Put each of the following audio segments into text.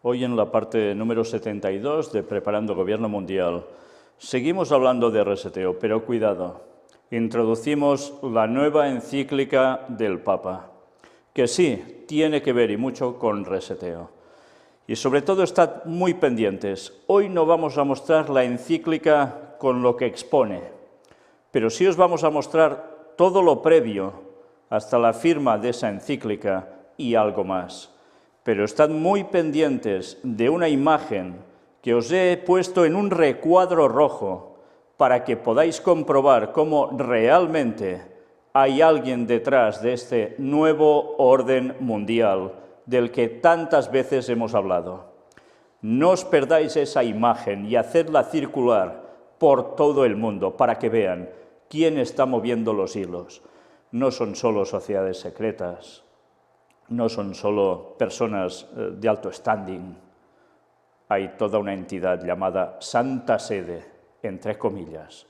Hoy en la parte número 72 de Preparando Gobierno Mundial seguimos hablando de reseteo, pero cuidado, introducimos la nueva encíclica del Papa, que sí tiene que ver y mucho con reseteo. Y sobre todo estad muy pendientes. Hoy no vamos a mostrar la encíclica con lo que expone, pero sí os vamos a mostrar todo lo previo hasta la firma de esa encíclica y algo más. Pero estad muy pendientes de una imagen que os he puesto en un recuadro rojo para que podáis comprobar cómo realmente hay alguien detrás de este nuevo orden mundial del que tantas veces hemos hablado. No os perdáis esa imagen y hacedla circular por todo el mundo para que vean quién está moviendo los hilos. No son solo sociedades secretas, no son solo personas de alto standing. Hay toda una entidad llamada Santa Sede, entre comillas,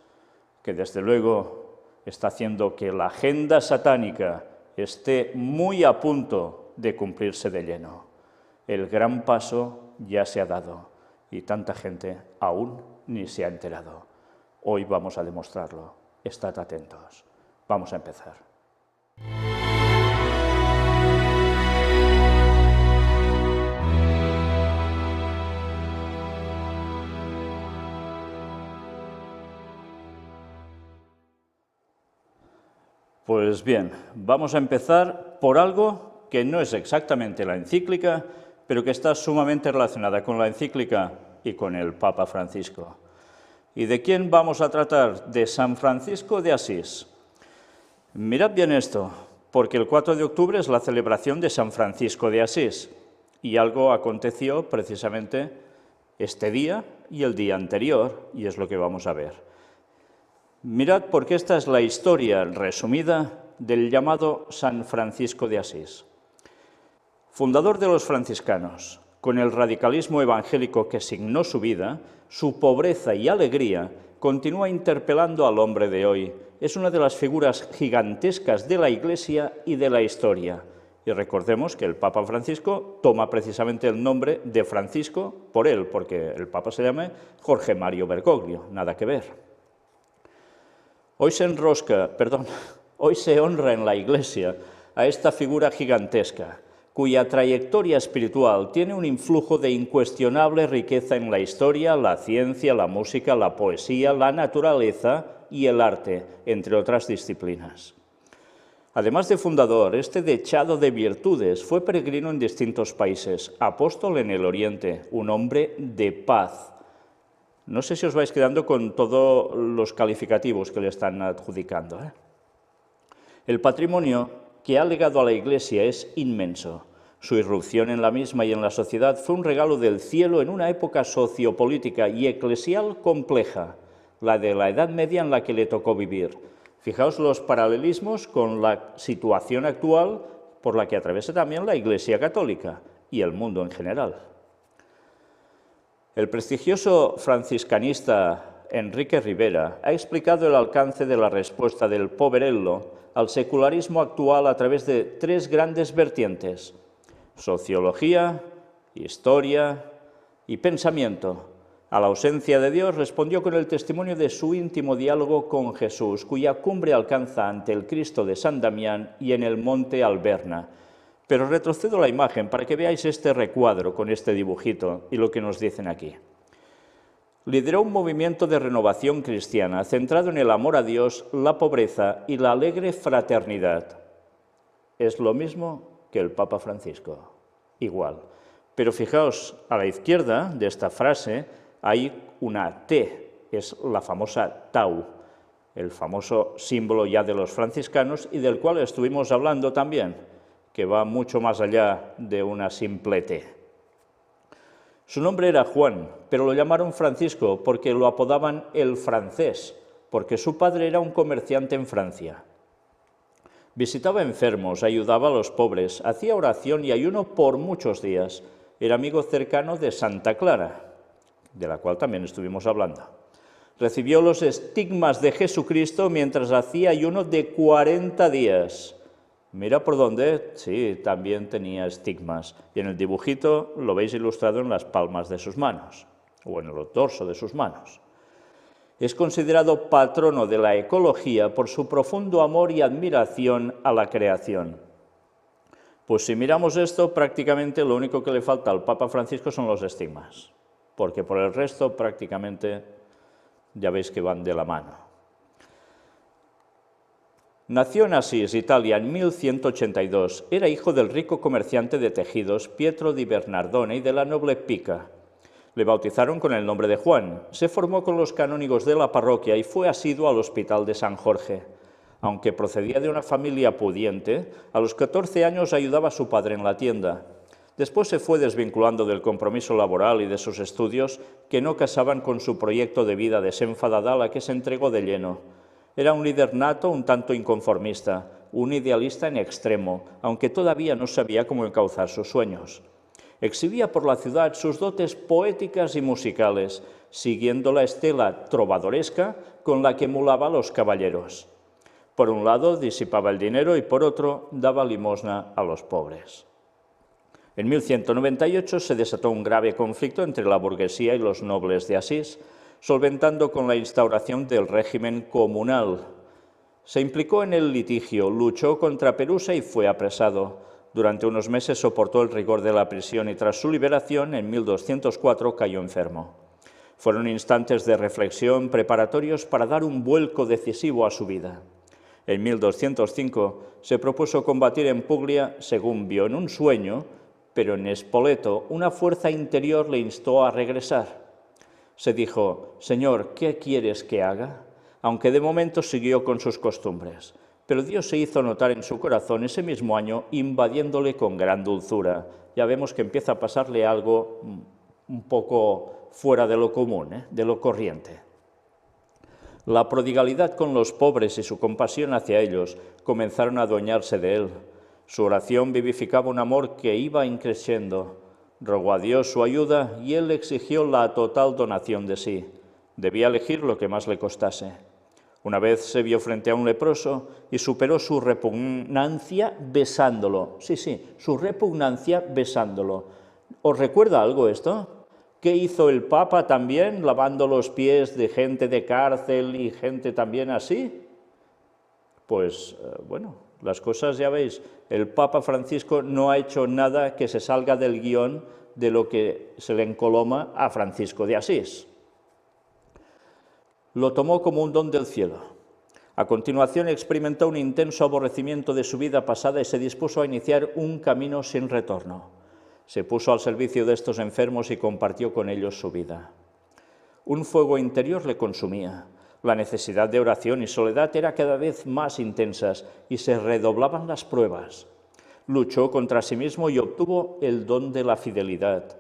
que desde luego está haciendo que la agenda satánica esté muy a punto de cumplirse de lleno. El gran paso ya se ha dado y tanta gente aún ni se ha enterado. Hoy vamos a demostrarlo. Estad atentos. Vamos a empezar. Pues bien, vamos a empezar por algo que no es exactamente la encíclica, pero que está sumamente relacionada con la encíclica y con el Papa Francisco. ¿Y de quién vamos a tratar? De San Francisco de Asís. Mirad bien esto, porque el 4 de octubre es la celebración de San Francisco de Asís, y algo aconteció precisamente este día y el día anterior, y es lo que vamos a ver. Mirad, porque esta es la historia resumida del llamado San Francisco de Asís. Fundador de los franciscanos, con el radicalismo evangélico que signó su vida, su pobreza y alegría continúa interpelando al hombre de hoy. Es una de las figuras gigantescas de la Iglesia y de la historia. Y recordemos que el Papa Francisco toma precisamente el nombre de Francisco por él, porque el Papa se llama Jorge Mario Bergoglio, nada que ver. Hoy se honra en la Iglesia a esta figura gigantesca, cuya trayectoria espiritual tiene un influjo de incuestionable riqueza en la historia, la ciencia, la música, la poesía, la naturaleza y el arte, entre otras disciplinas. Además de fundador, este dechado de virtudes fue peregrino en distintos países, apóstol en el Oriente, un hombre de paz. No sé si os vais quedando con todos los calificativos que le están adjudicando. El patrimonio que ha legado a la Iglesia es inmenso. Su irrupción en la misma y en la sociedad fue un regalo del cielo en una época sociopolítica y eclesial compleja, la de la Edad Media en la que le tocó vivir. Fijaos los paralelismos con la situación actual por la que atraviesa también la Iglesia Católica y el mundo en general. El prestigioso franciscanista Enrique Rivera ha explicado el alcance de la respuesta del poverello al secularismo actual a través de tres grandes vertientes: sociología, historia y pensamiento. A la ausencia de Dios respondió con el testimonio de su íntimo diálogo con Jesús, cuya cumbre alcanza ante el Cristo de San Damián y en el monte Alberna. Pero retrocedo la imagen para que veáis este recuadro con este dibujito y lo que nos dicen aquí. Lideró un movimiento de renovación cristiana centrado en el amor a Dios, la pobreza y la alegre fraternidad. Es lo mismo que el Papa Francisco, igual. Pero fijaos, a la izquierda de esta frase hay una T, es la famosa Tau, el famoso símbolo ya de los franciscanos y del cual estuvimos hablando también, que va mucho más allá de una simple T. Su nombre era Juan, pero lo llamaron Francisco porque lo apodaban el francés, porque su padre era un comerciante en Francia. Visitaba enfermos, ayudaba a los pobres, hacía oración y ayuno por muchos días. Era amigo cercano de Santa Clara, de la cual también estuvimos hablando. Recibió los estigmas de Jesucristo mientras hacía ayuno de 40 días. Mira por dónde, sí, también tenía estigmas. Y en el dibujito lo veis ilustrado en las palmas de sus manos, o en el dorso de sus manos. Es considerado patrono de la ecología por su profundo amor y admiración a la creación. Pues si miramos esto, prácticamente lo único que le falta al Papa Francisco son los estigmas, porque por el resto prácticamente ya veis que van de la mano. Nació en Asís, Italia, en 1182. Era hijo del rico comerciante de tejidos Pietro di Bernardone y de la noble Pica. Le bautizaron con el nombre de Juan. Se formó con los canónigos de la parroquia y fue asiduo al Hospital de San Jorge. Aunque procedía de una familia pudiente, a los 14 años ayudaba a su padre en la tienda. Después se fue desvinculando del compromiso laboral y de sus estudios, que no casaban con su proyecto de vida desenfadada a la que se entregó de lleno. Era un líder nato, un tanto inconformista, un idealista en extremo, aunque todavía no sabía cómo encauzar sus sueños. Exhibía por la ciudad sus dotes poéticas y musicales, siguiendo la estela trovadoresca con la que emulaba a los caballeros. Por un lado, disipaba el dinero y por otro, daba limosna a los pobres. En 1198 se desató un grave conflicto entre la burguesía y los nobles de Asís, solventando con la instauración del régimen comunal. Se implicó en el litigio, luchó contra Perusa y fue apresado. Durante unos meses soportó el rigor de la prisión y tras su liberación, en 1204, cayó enfermo. Fueron instantes de reflexión preparatorios para dar un vuelco decisivo a su vida. En 1205 se propuso combatir en Puglia, según vio en un sueño, pero en Spoleto una fuerza interior le instó a regresar. Se dijo: «Señor, ¿qué quieres que haga?», aunque de momento siguió con sus costumbres. Pero Dios se hizo notar en su corazón ese mismo año, invadiéndole con gran dulzura. Ya vemos que empieza a pasarle algo un poco fuera de lo común, de lo corriente. La prodigalidad con los pobres y su compasión hacia ellos comenzaron a adueñarse de él. Su oración vivificaba un amor que iba increciendo. Rogó a Dios su ayuda y él exigió la total donación de sí. Debía elegir lo que más le costase. Una vez se vio frente a un leproso y superó su repugnancia besándolo. Sí, su repugnancia besándolo. ¿Os recuerda algo esto? ¿Qué hizo el Papa también, lavando los pies de gente de cárcel y gente también así? Pues, bueno, las cosas ya veis, el Papa Francisco no ha hecho nada que se salga del guión de lo que se le encoloma a Francisco de Asís. Lo tomó como un don del cielo. A continuación experimentó un intenso aborrecimiento de su vida pasada y se dispuso a iniciar un camino sin retorno. Se puso al servicio de estos enfermos y compartió con ellos su vida. Un fuego interior le consumía. La necesidad de oración y soledad era cada vez más intensas y se redoblaban las pruebas. Luchó contra sí mismo y obtuvo el don de la fidelidad.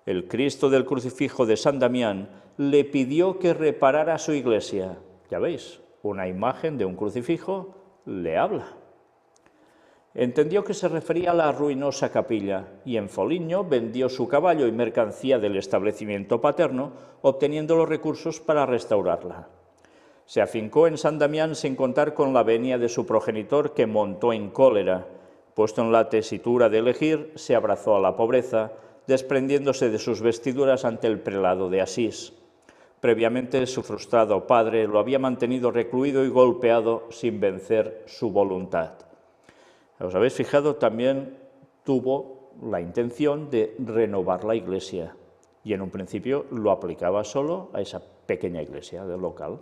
El Cristo del crucifijo de San Damián le pidió que reparara su iglesia. Ya veis, una imagen de un crucifijo le habla. Entendió que se refería a la ruinosa capilla y en Foligno vendió su caballo y mercancía del establecimiento paterno, obteniendo los recursos para restaurarla. Se afincó en San Damián sin contar con la venia de su progenitor, que montó en cólera. Puesto en la tesitura de elegir, se abrazó a la pobreza, desprendiéndose de sus vestiduras ante el prelado de Asís. Previamente, su frustrado padre lo había mantenido recluido y golpeado sin vencer su voluntad. ¿Os habéis fijado? También tuvo la intención de renovar la iglesia y en un principio lo aplicaba solo a esa pequeña iglesia del local.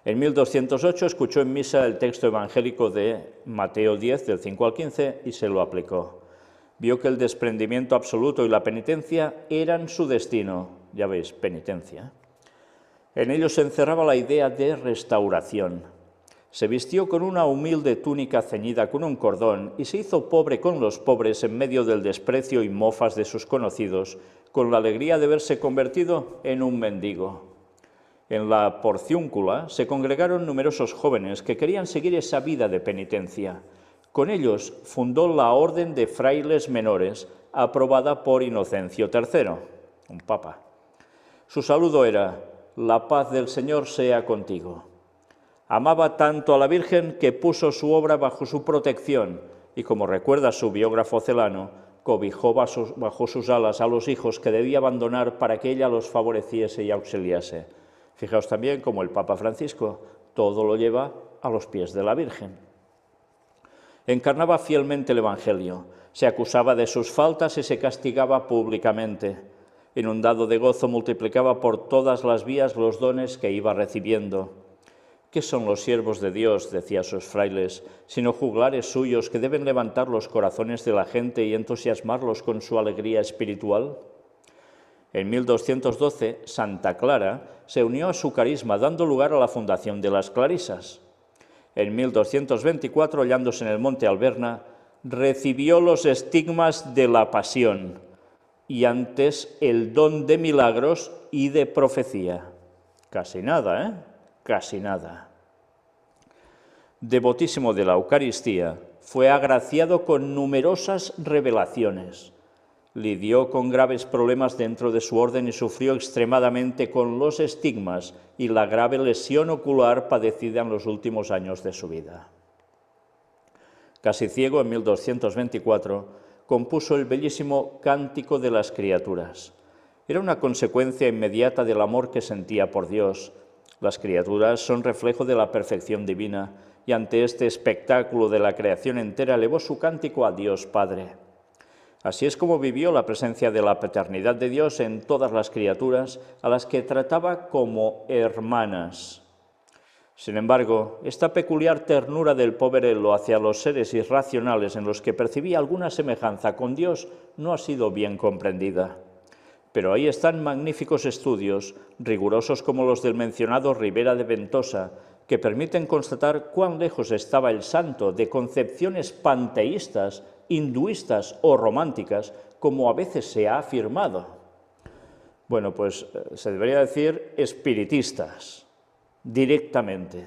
En 1208 escuchó en misa el texto evangélico de Mateo 10, del 5 al 15, y se lo aplicó. Vio que el desprendimiento absoluto y la penitencia eran su destino. Ya veis, penitencia. En ello se encerraba la idea de restauración. Se vistió con una humilde túnica ceñida con un cordón y se hizo pobre con los pobres en medio del desprecio y mofas de sus conocidos, con la alegría de verse convertido en un mendigo. En la Porciúncula se congregaron numerosos jóvenes que querían seguir esa vida de penitencia. Con ellos fundó la Orden de Frailes Menores, aprobada por Inocencio III, un papa. Su saludo era: «La paz del Señor sea contigo». Amaba tanto a la Virgen que puso su obra bajo su protección y, como recuerda su biógrafo Celano, cobijó bajo sus alas a los hijos que debía abandonar para que ella los favoreciese y auxiliase. Fijaos también cómo el Papa Francisco todo lo lleva a los pies de la Virgen. Encarnaba fielmente el Evangelio, se acusaba de sus faltas y se castigaba públicamente. Inundado de gozo, multiplicaba por todas las vías los dones que iba recibiendo. ¿Qué son los siervos de Dios?, decía a sus frailes, sino juglares suyos que deben levantar los corazones de la gente y entusiasmarlos con su alegría espiritual. En 1212, Santa Clara se unió a su carisma, dando lugar a la fundación de las Clarisas. En 1224, hallándose en el monte Alberna, recibió los estigmas de la pasión y antes el don de milagros y de profecía. Casi nada, ¿eh? Casi nada. Devotísimo de la Eucaristía, fue agraciado con numerosas revelaciones. Lidió con graves problemas dentro de su orden y sufrió extremadamente con los estigmas y la grave lesión ocular padecida en los últimos años de su vida. Casi ciego, en 1224, compuso el bellísimo Cántico de las Criaturas. Era una consecuencia inmediata del amor que sentía por Dios. Las criaturas son reflejo de la perfección divina y ante este espectáculo de la creación entera elevó su cántico a Dios Padre. Así es como vivió la presencia de la paternidad de Dios en todas las criaturas, a las que trataba como hermanas. Sin embargo, esta peculiar ternura del poverello hacia los seres irracionales en los que percibía alguna semejanza con Dios no ha sido bien comprendida. Pero ahí están magníficos estudios, rigurosos como los del mencionado Ribera de Ventosa, que permiten constatar cuán lejos estaba el santo de concepciones panteístas, hinduistas o románticas, como a veces se ha afirmado. Bueno, pues se debería decir espiritistas, directamente.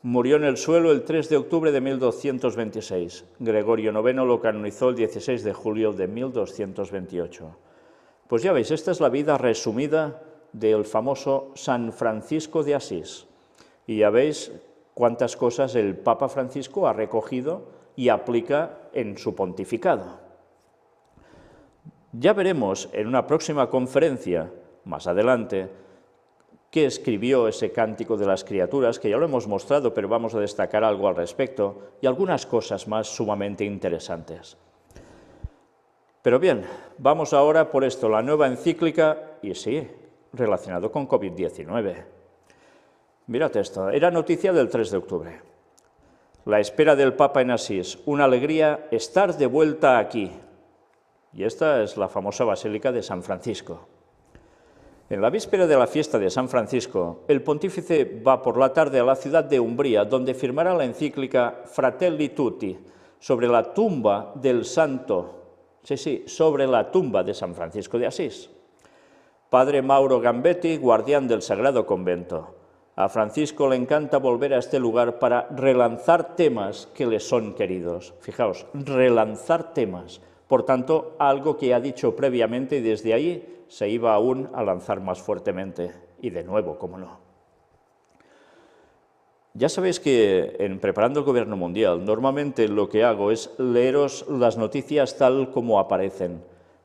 Murió en el suelo el 3 de octubre de 1226. Gregorio IX lo canonizó el 16 de julio de 1228. Pues ya veis, esta es la vida resumida del famoso San Francisco de Asís. Y ya veis cuántas cosas el Papa Francisco ha recogido y aplica en su pontificado. Ya veremos en una próxima conferencia, más adelante, qué escribió ese Cántico de las Criaturas, que ya lo hemos mostrado, pero vamos a destacar algo al respecto, y algunas cosas más sumamente interesantes. Pero bien, vamos ahora por esto, la nueva encíclica, y sí, relacionado con COVID-19. Mirad esto, era noticia del 3 de octubre. La espera del Papa en Asís, una alegría estar de vuelta aquí. Y esta es la famosa Basílica de San Francisco. En la víspera de la fiesta de San Francisco, el pontífice va por la tarde a la ciudad de Umbría, donde firmará la encíclica Fratelli Tutti, sobre la tumba del santo, sobre la tumba de San Francisco de Asís. Padre Mauro Gambetti, guardián del Sagrado Convento. A Francisco le encanta volver a este lugar para relanzar temas que le son queridos. Fijaos, relanzar temas. Por tanto, algo que ha dicho previamente y desde ahí se iba aún a lanzar más fuertemente. Y de nuevo, cómo no. Ya sabéis que en Preparando el Gobierno Mundial, normalmente lo que hago es leeros las noticias tal como aparecen,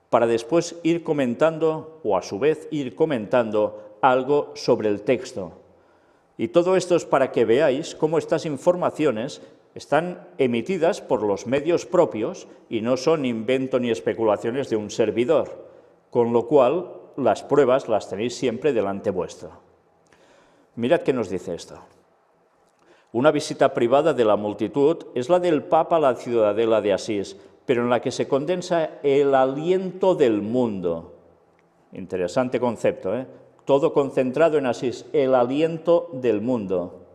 para después ir comentando, o a su vez ir comentando, algo sobre el texto. Y todo esto es para que veáis cómo estas informaciones están emitidas por los medios propios y no son invento ni especulaciones de un servidor, con lo cual las pruebas las tenéis siempre delante vuestro. Mirad qué nos dice esto. Una visita privada de la multitud es la del Papa a la ciudadela de Asís, pero en la que se condensa el aliento del mundo. Interesante concepto, ¿eh? Todo concentrado en Asís, el aliento del mundo.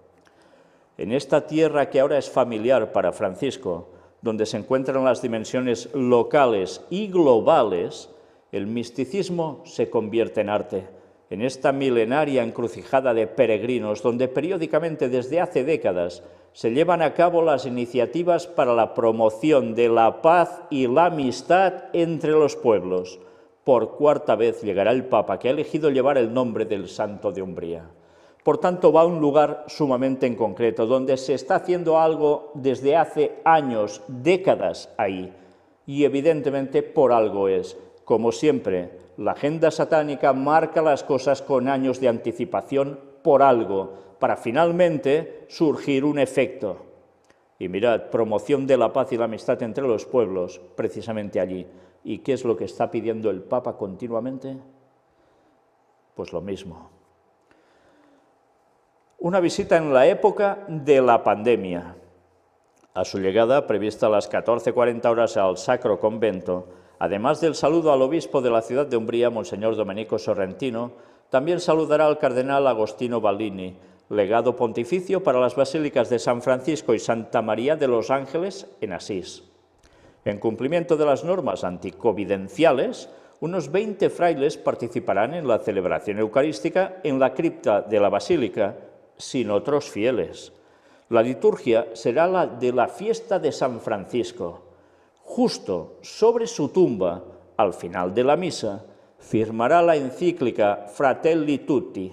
En esta tierra que ahora es familiar para Francisco, donde se encuentran las dimensiones locales y globales, el misticismo se convierte en arte. En esta milenaria encrucijada de peregrinos, donde periódicamente desde hace décadas se llevan a cabo las iniciativas para la promoción de la paz y la amistad entre los pueblos. Por cuarta vez llegará el Papa, que ha elegido llevar el nombre del Santo de Umbría. Por tanto, va a un lugar sumamente en concreto, donde se está haciendo algo desde hace años, décadas ahí, y evidentemente por algo es. Como siempre, la agenda satánica marca las cosas con años de anticipación por algo, para finalmente surgir un efecto. Y mirad, promoción de la paz y la amistad entre los pueblos, precisamente allí. ¿Y qué es lo que está pidiendo el Papa continuamente? Pues lo mismo. Una visita en la época de la pandemia. A su llegada, prevista a las 14:40 horas al Sacro Convento, además del saludo al obispo de la ciudad de Umbría, Monseñor Domenico Sorrentino, también saludará al cardenal Agostino Ballini, legado pontificio para las basílicas de San Francisco y Santa María de los Ángeles en Asís. En cumplimiento de las normas anticovidenciales, unos 20 frailes participarán en la celebración eucarística en la cripta de la basílica, sin otros fieles. La liturgia será la de la fiesta de San Francisco. Justo sobre su tumba, al final de la misa, firmará la encíclica Fratelli Tutti.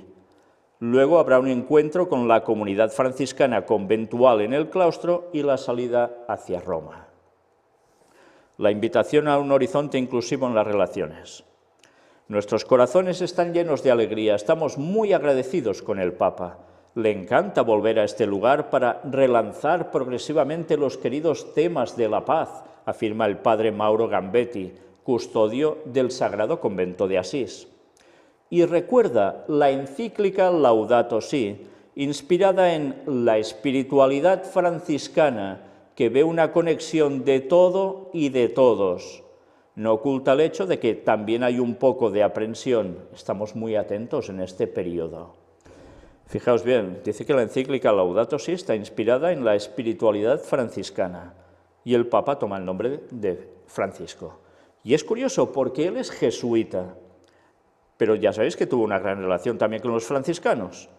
Luego habrá un encuentro con la comunidad franciscana conventual en el claustro y la salida hacia Roma. La invitación a un horizonte inclusivo en las relaciones. Nuestros corazones están llenos de alegría, estamos muy agradecidos con el Papa. Le encanta volver a este lugar para relanzar progresivamente los queridos temas de la paz, afirma el padre Mauro Gambetti, custodio del Sagrado Convento de Asís. Y recuerda la encíclica Laudato Si, inspirada en la espiritualidad franciscana, que ve una conexión de todo y de todos. No oculta el hecho de que también hay un poco de aprensión. Estamos muy atentos en este periodo. Fijaos bien, dice que la encíclica Laudato Si está inspirada en la espiritualidad franciscana y el Papa toma el nombre de Francisco. Y es curioso porque él es jesuita, pero ya sabéis que tuvo una gran relación también con los franciscanos.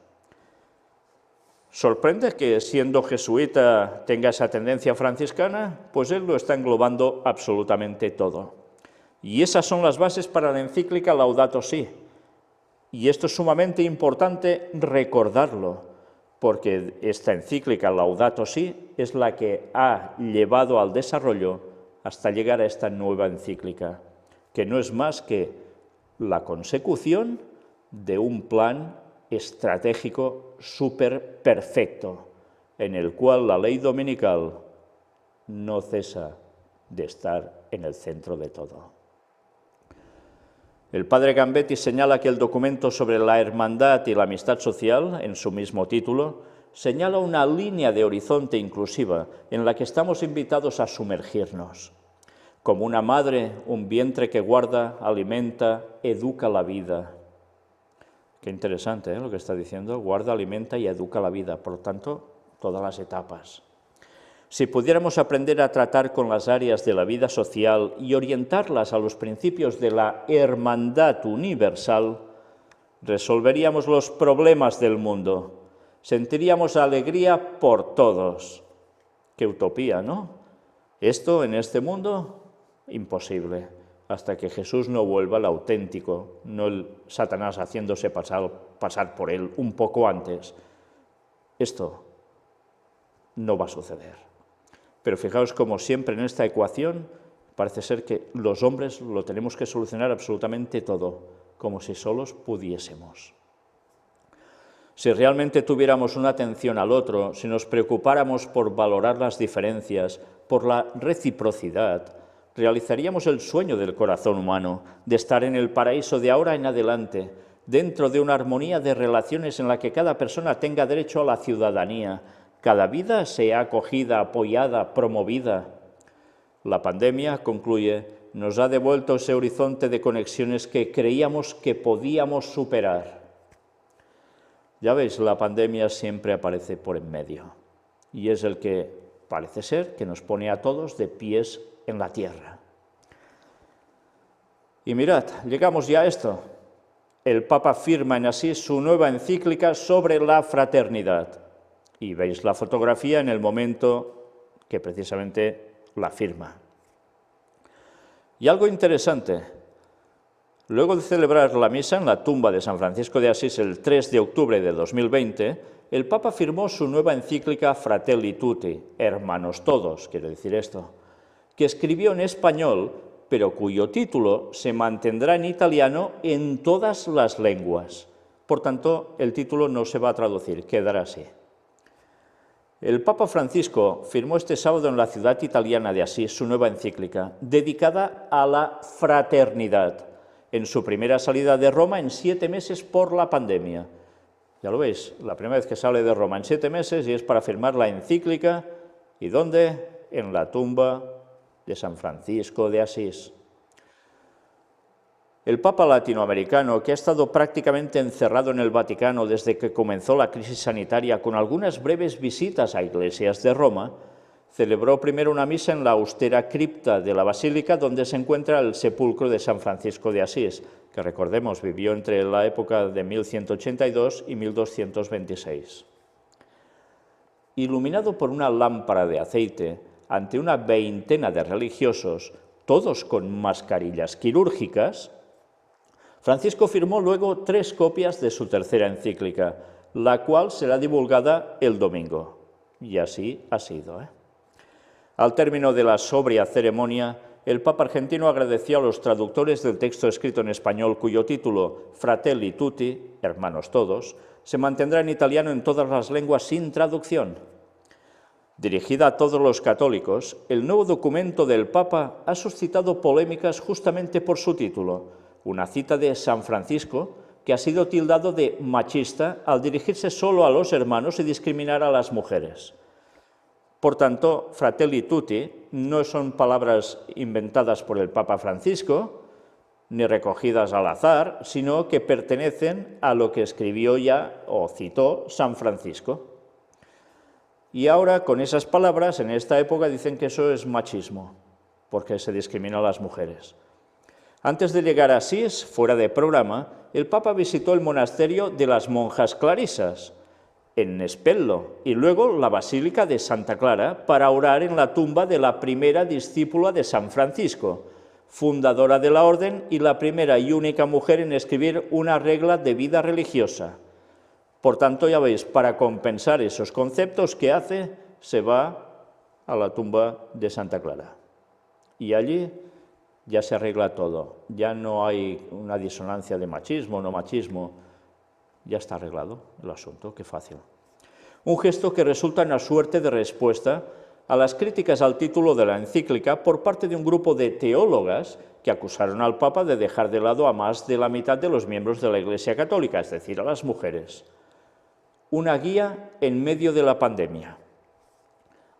¿Sorprende que siendo jesuita tenga esa tendencia franciscana? Pues él lo está englobando absolutamente todo. Y esas son las bases para la encíclica Laudato Si. Y esto es sumamente importante recordarlo, porque esta encíclica Laudato Si es la que ha llevado al desarrollo hasta llegar a esta nueva encíclica, que no es más que la consecución de un plan estratégico súper perfecto, en el cual la ley dominical no cesa de estar en el centro de todo. El padre Gambetti señala que el documento sobre la hermandad y la amistad social, en su mismo título, señala una línea de horizonte inclusiva en la que estamos invitados a sumergirnos. Como una madre, un vientre que guarda, alimenta, educa la vida. Qué interesante, lo que está diciendo, guarda, alimenta y educa la vida, por lo tanto, todas las etapas. Si pudiéramos aprender a tratar con las áreas de la vida social y orientarlas a los principios de la hermandad universal, resolveríamos los problemas del mundo, sentiríamos alegría por todos. Qué utopía, ¿no? Esto en este mundo, imposible, hasta que Jesús no vuelva el auténtico, no el Satanás haciéndose pasar por él un poco antes. Esto no va a suceder. Pero fijaos como siempre en esta ecuación parece ser que los hombres lo tenemos que solucionar absolutamente todo, como si solos pudiésemos. Si realmente tuviéramos una atención al otro, si nos preocupáramos por valorar las diferencias, por la reciprocidad, realizaríamos el sueño del corazón humano, de estar en el paraíso de ahora en adelante, dentro de una armonía de relaciones en la que cada persona tenga derecho a la ciudadanía, cada vida sea acogida, apoyada, promovida. La pandemia, concluye, nos ha devuelto ese horizonte de conexiones que creíamos que podíamos superar. Ya veis, la pandemia siempre aparece por en medio y es el que parece ser que nos pone a todos de pies en la tierra. Y mirad, llegamos ya a esto. El Papa firma en Asís su nueva encíclica sobre la fraternidad. Y veis la fotografía en el momento que precisamente la firma. Y algo interesante, Luego de celebrar la misa en la tumba de San Francisco de Asís el 3 de octubre de 2020, el Papa firmó su nueva encíclica Fratelli Tutti, Hermanos Todos, quiere decir esto, que escribió en español, pero cuyo título se mantendrá en italiano en todas las lenguas. Por tanto, el título no se va a traducir, quedará así. El Papa Francisco firmó este sábado en la ciudad italiana de Asís su nueva encíclica, dedicada a la fraternidad, en su primera salida de Roma en 7 meses por la pandemia. Ya lo veis, la primera vez que sale de Roma en 7 meses y es para firmar la encíclica. ¿Y dónde? En la tumba de San Francisco de Asís. El Papa latinoamericano, que ha estado prácticamente encerrado en el Vaticano desde que comenzó la crisis sanitaria, con algunas breves visitas a iglesias de Roma, celebró primero una misa en la austera cripta de la Basílica, donde se encuentra el sepulcro de San Francisco de Asís, que recordemos vivió entre la época de 1182 y 1226. Iluminado por una lámpara de aceite, ante una veintena de religiosos, todos con mascarillas quirúrgicas, Francisco firmó luego 3 copias de su tercera encíclica, la cual será divulgada el domingo. Y así ha sido. Al término de la sobria ceremonia, el Papa argentino agradeció a los traductores del texto escrito en español, cuyo título, Fratelli Tutti, Hermanos Todos, se mantendrá en italiano en todas las lenguas sin traducción. Dirigida a todos los católicos, el nuevo documento del Papa ha suscitado polémicas justamente por su título, una cita de San Francisco que ha sido tildado de machista al dirigirse solo a los hermanos y discriminar a las mujeres. Por tanto, Fratelli Tutti no son palabras inventadas por el Papa Francisco, ni recogidas al azar, sino que pertenecen a lo que escribió ya o citó San Francisco. Y ahora, con esas palabras, en esta época dicen que eso es machismo, porque se discrimina a las mujeres. Antes de llegar a Asís, fuera de programa, el Papa visitó el monasterio de las monjas clarisas, en Nespello, y luego la Basílica de Santa Clara para orar en la tumba de la primera discípula de San Francisco, fundadora de la orden y la primera y única mujer en escribir una regla de vida religiosa. Por tanto, ya veis, para compensar esos conceptos que hace, se va a la tumba de Santa Clara. Y allí ya se arregla todo, ya no hay una disonancia de machismo o no machismo, ya está arreglado el asunto, qué fácil. Un gesto que resulta una suerte de respuesta a las críticas al título de la encíclica por parte de un grupo de teólogas que acusaron al Papa de dejar de lado a más de la mitad de los miembros de la Iglesia Católica, es decir, a las mujeres. Una guía en medio de la pandemia.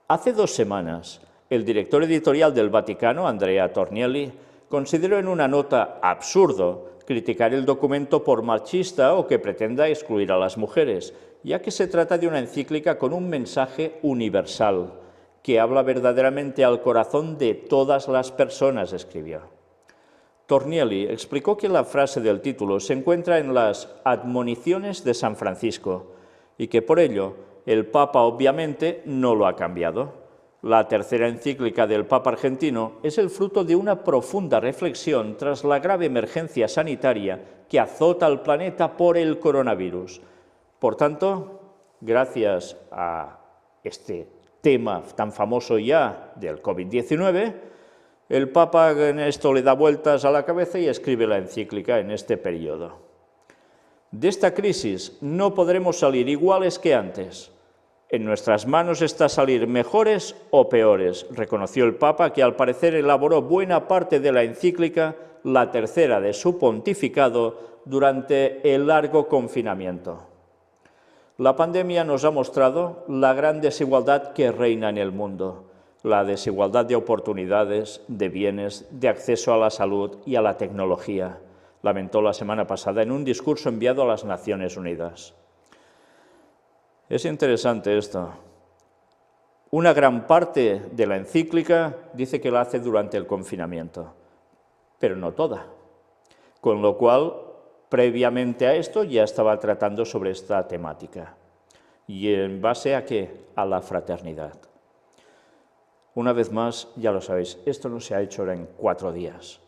Hace 2 semanas, el director editorial del Vaticano, Andrea Tornielli, consideró en una nota absurdo criticar el documento por machista o que pretenda excluir a las mujeres, ya que se trata de una encíclica con un mensaje universal, que habla verdaderamente al corazón de todas las personas, escribió. Tornielli explicó que la frase del título se encuentra en las admoniciones de San Francisco y que por ello el Papa obviamente no lo ha cambiado. La tercera encíclica del Papa argentino es el fruto de una profunda reflexión tras la grave emergencia sanitaria que azota al planeta por el coronavirus. Por tanto, gracias a este tema tan famoso ya del COVID-19, el Papa en esto le da vueltas a la cabeza y escribe la encíclica en este periodo. De esta crisis no podremos salir iguales que antes. En nuestras manos está salir mejores o peores, reconoció el Papa, que al parecer elaboró buena parte de la encíclica, la tercera de su pontificado, durante el largo confinamiento. La pandemia nos ha mostrado la gran desigualdad que reina en el mundo, la desigualdad de oportunidades, de bienes, de acceso a la salud y a la tecnología, lamentó la semana pasada en un discurso enviado a las Naciones Unidas. Es interesante esto. Una gran parte de la encíclica dice que la hace durante el confinamiento, pero no toda. Con lo cual, previamente a esto ya estaba tratando sobre esta temática. ¿Y en base a qué? A la fraternidad. Una vez más, ya lo sabéis, esto no se ha hecho en 4 días.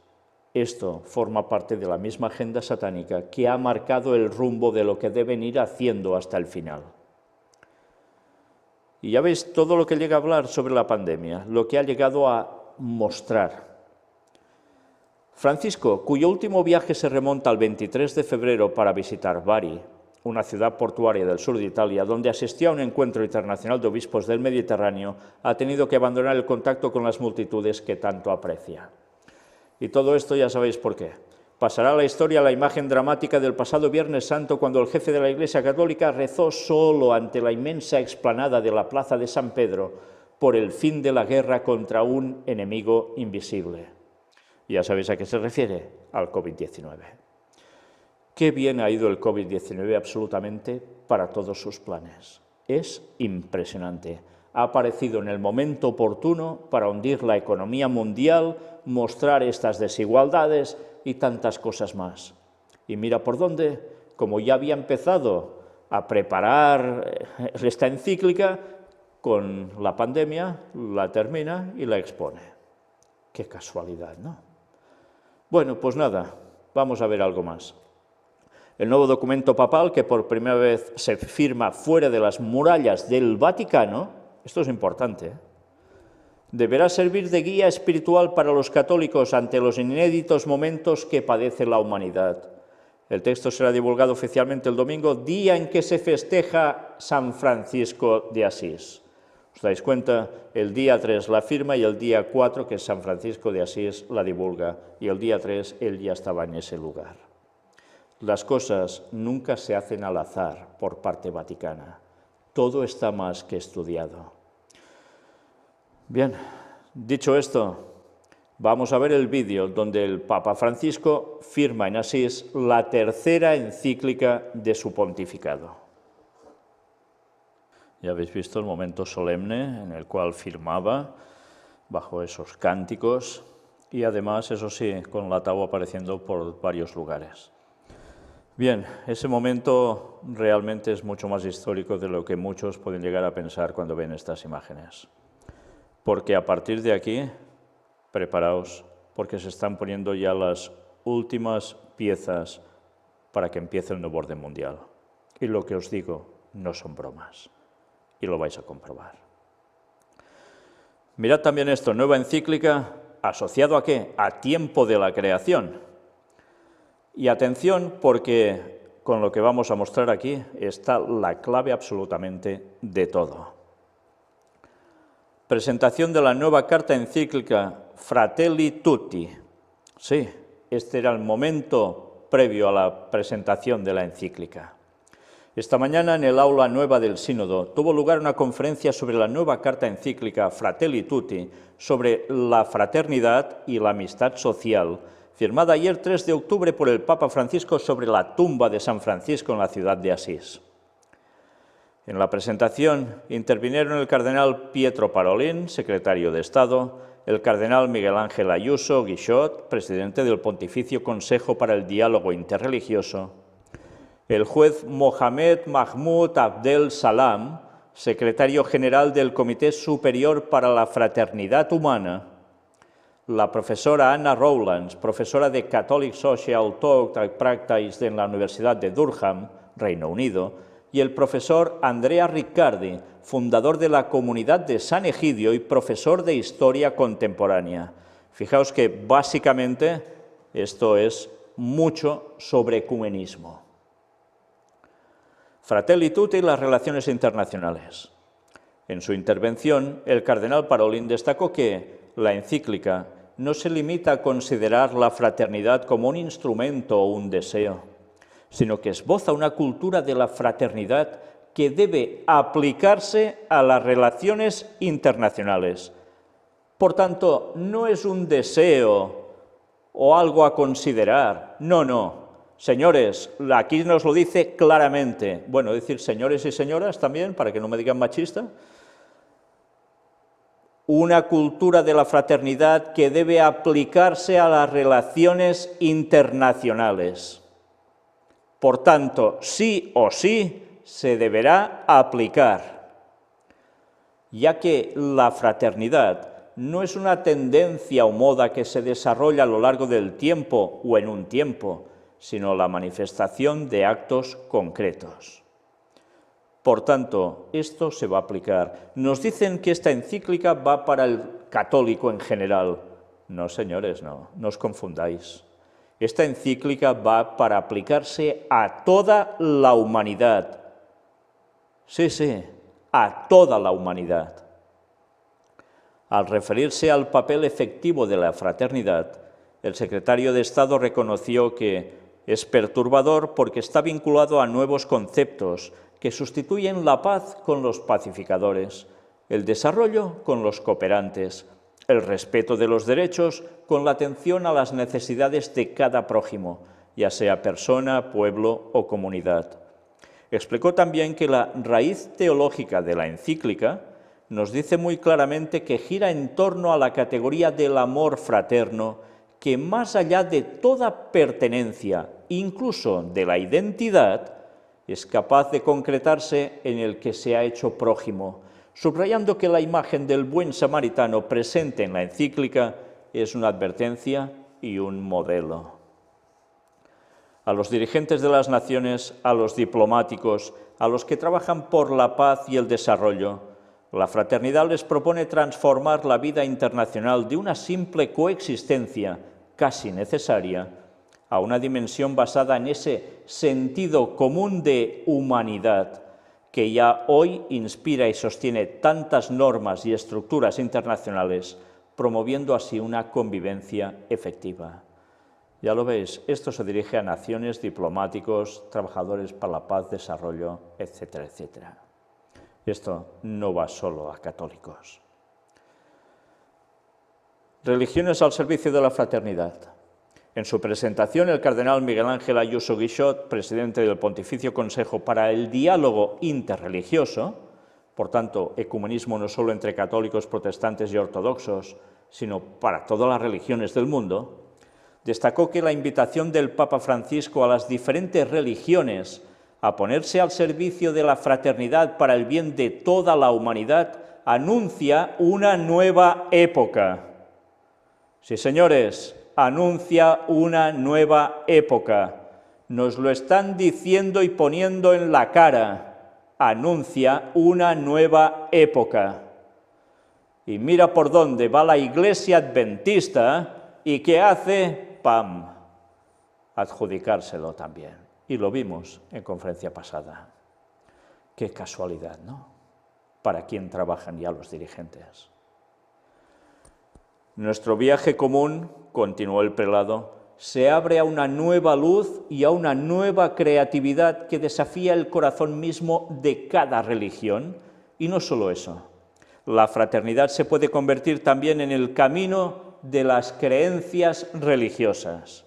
Esto forma parte de la misma agenda satánica que ha marcado el rumbo de lo que deben ir haciendo hasta el final. Y ya veis todo lo que llega a hablar sobre la pandemia, lo que ha llegado a mostrar. Francisco, cuyo último viaje se remonta al 23 de febrero para visitar Bari, una ciudad portuaria del sur de Italia, donde asistió a un encuentro internacional de obispos del Mediterráneo, ha tenido que abandonar el contacto con las multitudes que tanto aprecia. Y todo esto ya sabéis por qué. Pasará a la historia la imagen dramática del pasado Viernes Santo, cuando el jefe de la Iglesia Católica rezó solo ante la inmensa explanada de la Plaza de San Pedro por el fin de la guerra contra un enemigo invisible. Ya sabéis a qué se refiere, al COVID-19. Qué bien ha ido el COVID-19 absolutamente para todos sus planes. Es impresionante. Ha aparecido en el momento oportuno para hundir la economía mundial, mostrar estas desigualdades y tantas cosas más. Y mira por dónde, como ya había empezado a preparar esta encíclica, con la pandemia la termina y la expone. Qué casualidad, ¿no? Bueno, pues nada, vamos a ver algo más. El nuevo documento papal, que por primera vez se firma fuera de las murallas del Vaticano, esto es importante, deberá servir de guía espiritual para los católicos ante los inéditos momentos que padece la humanidad. El texto será divulgado oficialmente el domingo, día en que se festeja San Francisco de Asís. ¿Os dais cuenta? El día 3 la firma y el día 4, que es San Francisco de Asís, la divulga. Y el día 3 él ya estaba en ese lugar. Las cosas nunca se hacen al azar por parte vaticana. Todo está más que estudiado. Bien, dicho esto, vamos a ver el vídeo donde el Papa Francisco firma en Asís la tercera encíclica de su pontificado. Ya habéis visto el momento solemne en el cual firmaba bajo esos cánticos y además, eso sí, con la tabla apareciendo por varios lugares. Bien, ese momento realmente es mucho más histórico de lo que muchos pueden llegar a pensar cuando ven estas imágenes. Porque a partir de aquí, preparaos, porque se están poniendo ya las últimas piezas para que empiece el nuevo orden mundial. Y lo que os digo no son bromas. Y lo vais a comprobar. Mirad también esto, nueva encíclica, ¿asociado a qué? A tiempo de la creación. Y atención, porque con lo que vamos a mostrar aquí está la clave absolutamente de todo. Presentación de la nueva carta encíclica Fratelli Tutti. Sí, este era el momento previo a la presentación de la encíclica. Esta mañana en el aula nueva del Sínodo tuvo lugar una conferencia sobre la nueva carta encíclica Fratelli Tutti, sobre la fraternidad y la amistad social, firmada ayer 3 de octubre por el Papa Francisco sobre la tumba de San Francisco en la ciudad de Asís. En la presentación intervinieron el cardenal Pietro Parolin, secretario de Estado, el cardenal Miguel Ángel Ayuso Guixot, presidente del Pontificio Consejo para el Diálogo Interreligioso, el juez Mohamed Mahmoud Abdel Salam, secretario general del Comité Superior para la Fraternidad Humana, la profesora Anna Rowlands, profesora de Catholic Social Thought and Practice en la Universidad de Durham, Reino Unido, y el profesor Andrea Riccardi, fundador de la Comunidad de San Egidio y profesor de Historia Contemporánea. Fijaos que básicamente esto es mucho sobre ecumenismo. Fratelli Tutti y las relaciones internacionales. En su intervención, el cardenal Parolin destacó que la encíclica no se limita a considerar la fraternidad como un instrumento o un deseo, sino que esboza una cultura de la fraternidad que debe aplicarse a las relaciones internacionales. Por tanto, no es un deseo o algo a considerar, no. Señores, aquí nos lo dice claramente. Bueno, decir señores y señoras también, para que no me digan machista. Una cultura de la fraternidad que debe aplicarse a las relaciones internacionales. Por tanto, sí o sí se deberá aplicar, ya que la fraternidad no es una tendencia o moda que se desarrolla a lo largo del tiempo o en un tiempo, sino la manifestación de actos concretos. Por tanto, esto se va a aplicar. Nos dicen que esta encíclica va para el católico en general. No, señores, no os confundáis. Esta encíclica va para aplicarse a toda la humanidad. Sí, a toda la humanidad. Al referirse al papel efectivo de la fraternidad, el secretario de Estado reconoció que es perturbador porque está vinculado a nuevos conceptos que sustituyen la paz con los pacificadores, el desarrollo con los cooperantes, el respeto de los derechos con la atención a las necesidades de cada prójimo, ya sea persona, pueblo o comunidad. Explicó también que la raíz teológica de la encíclica nos dice muy claramente que gira en torno a la categoría del amor fraterno, que más allá de toda pertenencia, incluso de la identidad, es capaz de concretarse en el que se ha hecho prójimo, subrayando que la imagen del buen samaritano presente en la encíclica es una advertencia y un modelo. A los dirigentes de las naciones, a los diplomáticos, a los que trabajan por la paz y el desarrollo, la fraternidad les propone transformar la vida internacional de una simple coexistencia casi necesaria a una dimensión basada en ese sentido común de humanidad que ya hoy inspira y sostiene tantas normas y estructuras internacionales, promoviendo así una convivencia efectiva. Ya lo veis, esto se dirige a naciones, diplomáticos, trabajadores para la paz, desarrollo, etcétera, etcétera. Esto no va solo a católicos. Religiones al servicio de la fraternidad. En su presentación, el cardenal Miguel Ángel Ayuso Guixot, presidente del Pontificio Consejo para el Diálogo Interreligioso, por tanto, ecumenismo no solo entre católicos, protestantes y ortodoxos, sino para todas las religiones del mundo, destacó que la invitación del Papa Francisco a las diferentes religiones a ponerse al servicio de la fraternidad para el bien de toda la humanidad anuncia una nueva época. Sí, señores, anuncia una nueva época. Nos lo están diciendo y poniendo en la cara. Anuncia una nueva época. Y mira por dónde va la Iglesia Adventista y qué hace, ¡pam!, adjudicárselo también. Y lo vimos en conferencia pasada. Qué casualidad, ¿no? Para quién trabajan ya los dirigentes. Nuestro viaje común, continuó el prelado, se abre a una nueva luz y a una nueva creatividad que desafía el corazón mismo de cada religión. Y no solo eso, la fraternidad se puede convertir también en el camino de las creencias religiosas.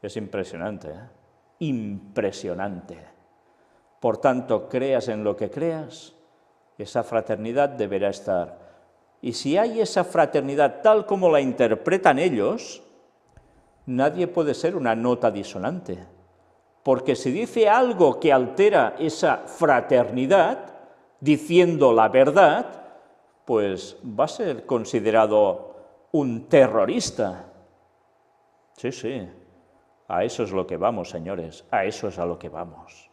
Es impresionante, ¿eh? Impresionante. Por tanto, creas en lo que creas, esa fraternidad deberá estar. Y si hay esa fraternidad tal como la interpretan ellos, nadie puede ser una nota disonante. Porque si dice algo que altera esa fraternidad, diciendo la verdad, pues va a ser considerado un terrorista. Sí. A eso es lo que vamos, señores, a eso es a lo que vamos.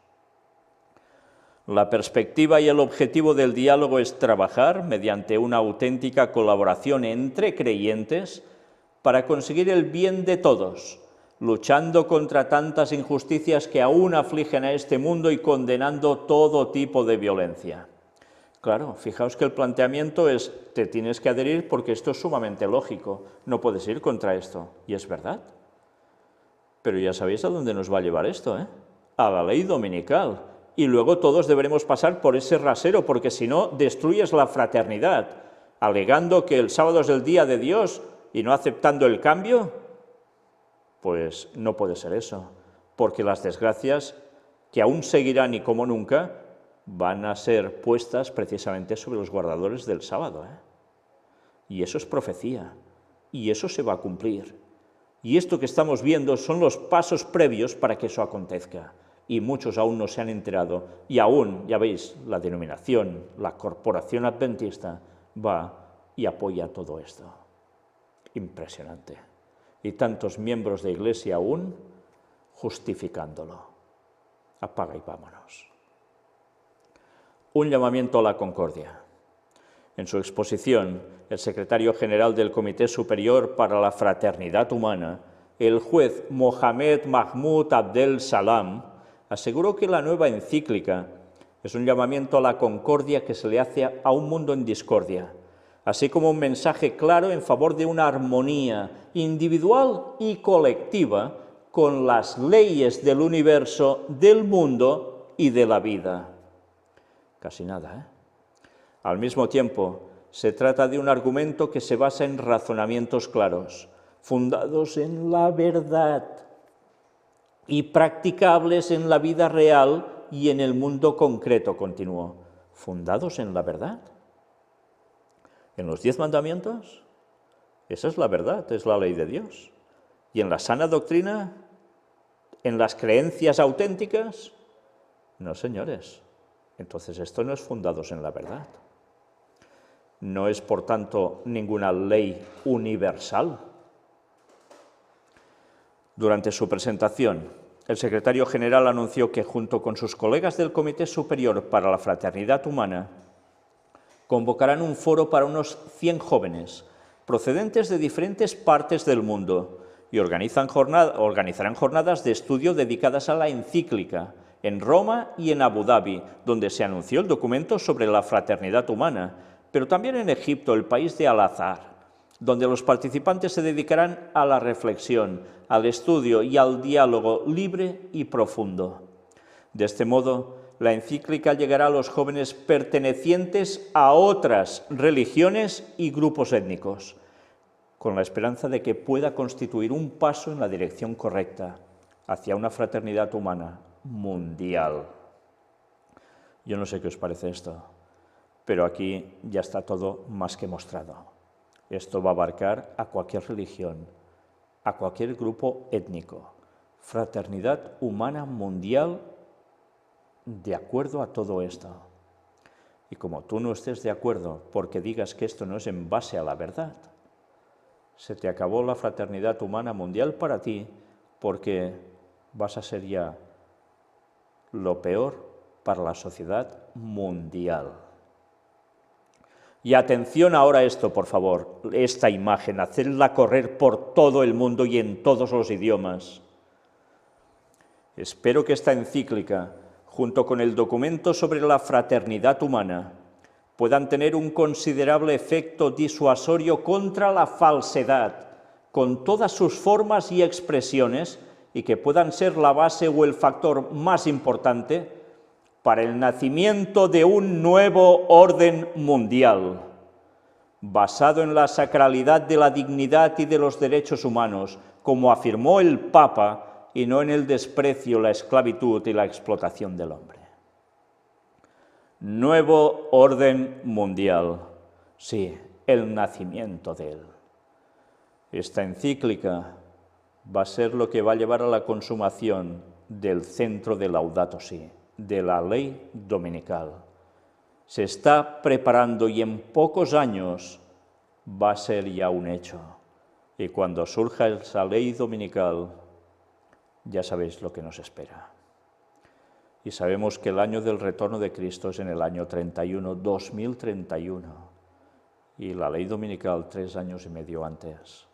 La perspectiva y el objetivo del diálogo es trabajar mediante una auténtica colaboración entre creyentes para conseguir el bien de todos, luchando contra tantas injusticias que aún afligen a este mundo y condenando todo tipo de violencia. Claro, fijaos que el planteamiento es, te tienes que adherir porque esto es sumamente lógico, no puedes ir contra esto, y es verdad. Pero ya sabéis a dónde nos va a llevar esto, ¿eh? A la ley dominical. Y luego todos deberemos pasar por ese rasero, porque si no, destruyes la fraternidad, alegando que el sábado es el día de Dios y no aceptando el cambio. Pues no puede ser eso, porque las desgracias, que aún seguirán y como nunca, van a ser puestas precisamente sobre los guardadores del sábado, ¿eh? Y eso es profecía, y eso se va a cumplir. Y esto que estamos viendo son los pasos previos para que eso acontezca. Y muchos aún no se han enterado. Y aún, ya veis, la denominación, la corporación adventista va y apoya todo esto. Impresionante. Y tantos miembros de Iglesia aún justificándolo. Apaga y vámonos. Un llamamiento a la concordia. En su exposición, el secretario general del Comité Superior para la Fraternidad Humana, el juez Mohamed Mahmoud Abdel Salam, aseguró que la nueva encíclica es un llamamiento a la concordia que se le hace a un mundo en discordia, así como un mensaje claro en favor de una armonía individual y colectiva con las leyes del universo, del mundo y de la vida. Casi nada, ¿eh? Al mismo tiempo, se trata de un argumento que se basa en razonamientos claros, fundados en la verdad y practicables en la vida real y en el mundo concreto, continuó. ¿Fundados en la verdad? ¿En los 10 mandamientos? Esa es la verdad, es la ley de Dios. ¿Y en la sana doctrina? ¿En las creencias auténticas? No, señores. Entonces esto no es fundados en la verdad. No es, por tanto, ninguna ley universal. Durante su presentación, el secretario general anunció que, junto con sus colegas del Comité Superior para la Fraternidad Humana, convocarán un foro para unos 100 jóvenes, procedentes de diferentes partes del mundo, y organizarán jornadas de estudio dedicadas a la encíclica, en Roma y en Abu Dhabi, donde se anunció el documento sobre la fraternidad humana, pero también en Egipto, el país de Al-Azhar, donde los participantes se dedicarán a la reflexión, al estudio y al diálogo libre y profundo. De este modo, la encíclica llegará a los jóvenes pertenecientes a otras religiones y grupos étnicos, con la esperanza de que pueda constituir un paso en la dirección correcta, hacia una fraternidad humana mundial. Yo no sé qué os parece esto, pero aquí ya está todo más que mostrado. Esto va a abarcar a cualquier religión, a cualquier grupo étnico. Fraternidad humana mundial de acuerdo a todo esto. Y como tú no estés de acuerdo porque digas que esto no es en base a la verdad, se te acabó la fraternidad humana mundial para ti porque vas a ser ya lo peor para la sociedad mundial. Y atención ahora a esto, por favor, esta imagen, hacerla correr por todo el mundo y en todos los idiomas. Espero que esta encíclica, junto con el documento sobre la fraternidad humana, puedan tener un considerable efecto disuasorio contra la falsedad, con todas sus formas y expresiones, y que puedan ser la base o el factor más importante para el nacimiento de un nuevo orden mundial, basado en la sacralidad de la dignidad y de los derechos humanos, como afirmó el Papa, y no en el desprecio, la esclavitud y la explotación del hombre. Nuevo orden mundial, sí, el nacimiento de él. Esta encíclica va a ser lo que va a llevar a la consumación del centro de Laudato Si, de la ley dominical. Se está preparando y en pocos años va a ser ya un hecho. Y cuando surja esa ley dominical, ya sabéis lo que nos espera. Y sabemos que el año del retorno de Cristo es en el año 31, 2031, y la ley dominical 3 años y medio antes.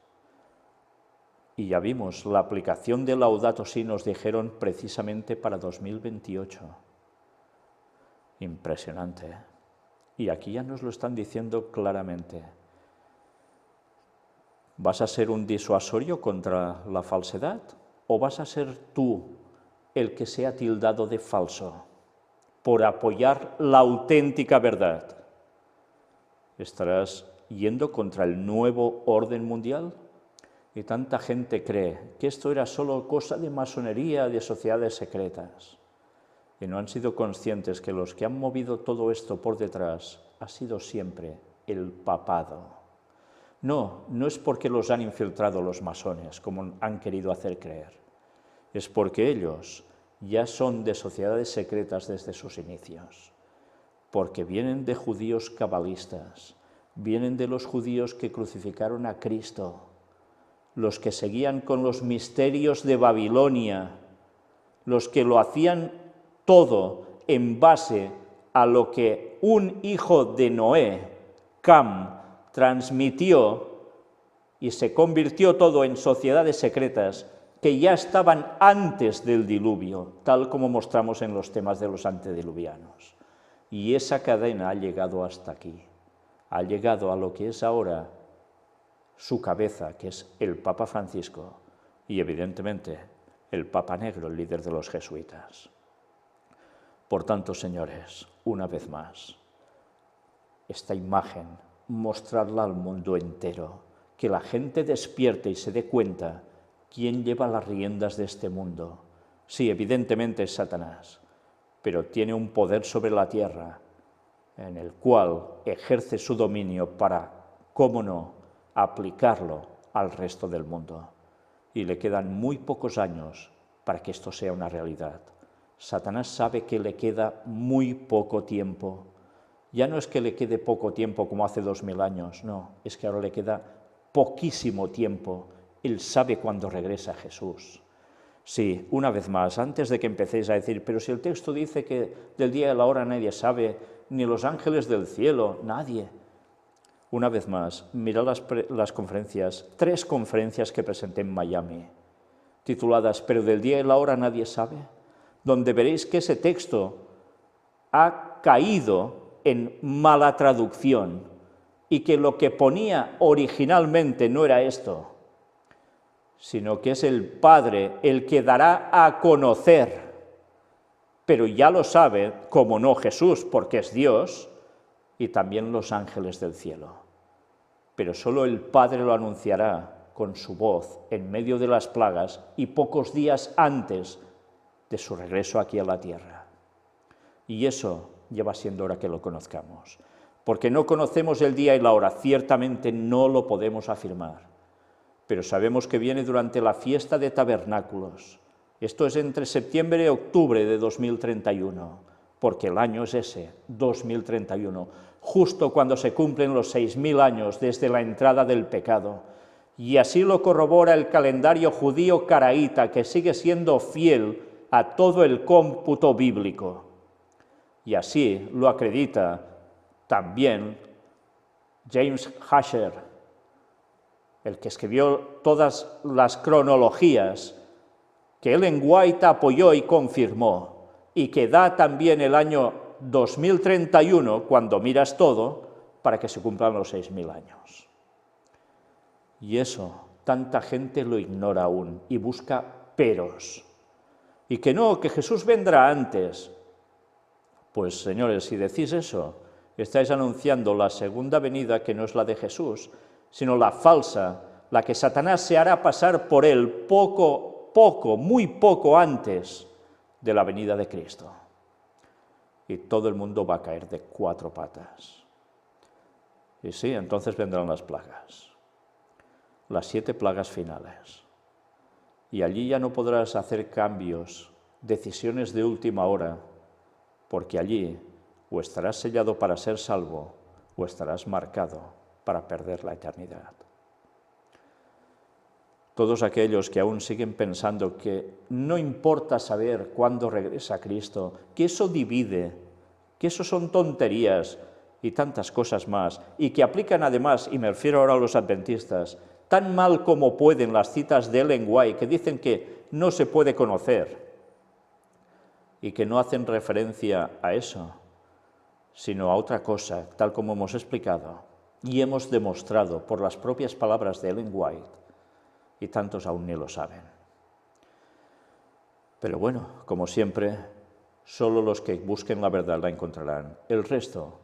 Y ya vimos, la aplicación de Laudato Si nos dijeron precisamente para 2028. Impresionante, ¿eh? Y aquí ya nos lo están diciendo claramente. ¿Vas a ser un disuasorio contra la falsedad? ¿O vas a ser tú el que sea tildado de falso por apoyar la auténtica verdad? ¿Estarás yendo contra el nuevo orden mundial? Y tanta gente cree que esto era solo cosa de masonería, de sociedades secretas, y no han sido conscientes que los que han movido todo esto por detrás ha sido siempre el papado. No, no es porque los han infiltrado los masones, como han querido hacer creer. Es porque ellos ya son de sociedades secretas desde sus inicios, porque vienen de judíos cabalistas, vienen de los judíos que crucificaron a Cristo los que seguían con los misterios de Babilonia, los que lo hacían todo en base a lo que un hijo de Noé, Cam, transmitió, y se convirtió todo en sociedades secretas que ya estaban antes del diluvio, tal como mostramos en los temas de los antediluvianos. Y esa cadena ha llegado hasta aquí, ha llegado a lo que es ahora su cabeza, que es el Papa Francisco, y evidentemente el Papa Negro, el líder de los jesuitas. Por tanto, señores, una vez más, esta imagen, mostrarla al mundo entero, que la gente despierte y se dé cuenta quién lleva las riendas de este mundo. Sí, evidentemente es Satanás, pero tiene un poder sobre la tierra en el cual ejerce su dominio para, cómo no, aplicarlo al resto del mundo. Y le quedan muy pocos años para que esto sea una realidad. Satanás sabe que le queda muy poco tiempo. Ya no es que le quede poco tiempo como hace 2000 años, no, es que ahora le queda poquísimo tiempo. Él sabe cuándo regresa Jesús. Sí, una vez más, antes de que empecéis a decir, pero si el texto dice que del día y la hora nadie sabe, ni los ángeles del cielo, nadie. Una vez más, mirad las conferencias, 3 conferencias que presenté en Miami, tituladas «Pero del día y la hora nadie sabe», donde veréis que ese texto ha caído en mala traducción y que lo que ponía originalmente no era esto, sino que es el Padre el que dará a conocer, pero ya lo sabe, como no Jesús, porque es Dios, y también los ángeles del cielo. Pero solo el Padre lo anunciará con su voz en medio de las plagas y pocos días antes de su regreso aquí a la tierra. Y eso lleva siendo hora que lo conozcamos. Porque no conocemos el día y la hora, ciertamente no lo podemos afirmar. Pero sabemos que viene durante la fiesta de tabernáculos. Esto es entre septiembre y octubre de 2031, porque el año es ese, 2031, justo cuando se cumplen los 6000 años desde la entrada del pecado. Y así lo corrobora el calendario judío caraíta, que sigue siendo fiel a todo el cómputo bíblico. Y así lo acredita también James Ussher, el que escribió todas las cronologías, que Ellen White apoyó y confirmó, y que da también el año 2031, cuando miras todo, para que se cumplan los 6000 años. Y eso, tanta gente lo ignora aún, y busca peros. Y que no, que Jesús vendrá antes. Pues, señores, si decís eso, estáis anunciando la segunda venida, que no es la de Jesús, sino la falsa, la que Satanás se hará pasar por él muy poco antes de la venida de Cristo. Y todo el mundo va a caer de 4 patas. Y sí, entonces vendrán las plagas, las 7 plagas finales. Y allí ya no podrás hacer cambios, decisiones de última hora, porque allí o estarás sellado para ser salvo o estarás marcado para perder la eternidad. Todos aquellos que aún siguen pensando que no importa saber cuándo regresa Cristo, que eso divide, que eso son tonterías y tantas cosas más, y que aplican además, y me refiero ahora a los adventistas, tan mal como pueden las citas de Ellen White, que dicen que no se puede conocer, y que no hacen referencia a eso, sino a otra cosa, tal como hemos explicado, y hemos demostrado por las propias palabras de Ellen White, y tantos aún ni lo saben. Pero bueno, como siempre, solo los que busquen la verdad la encontrarán. El resto,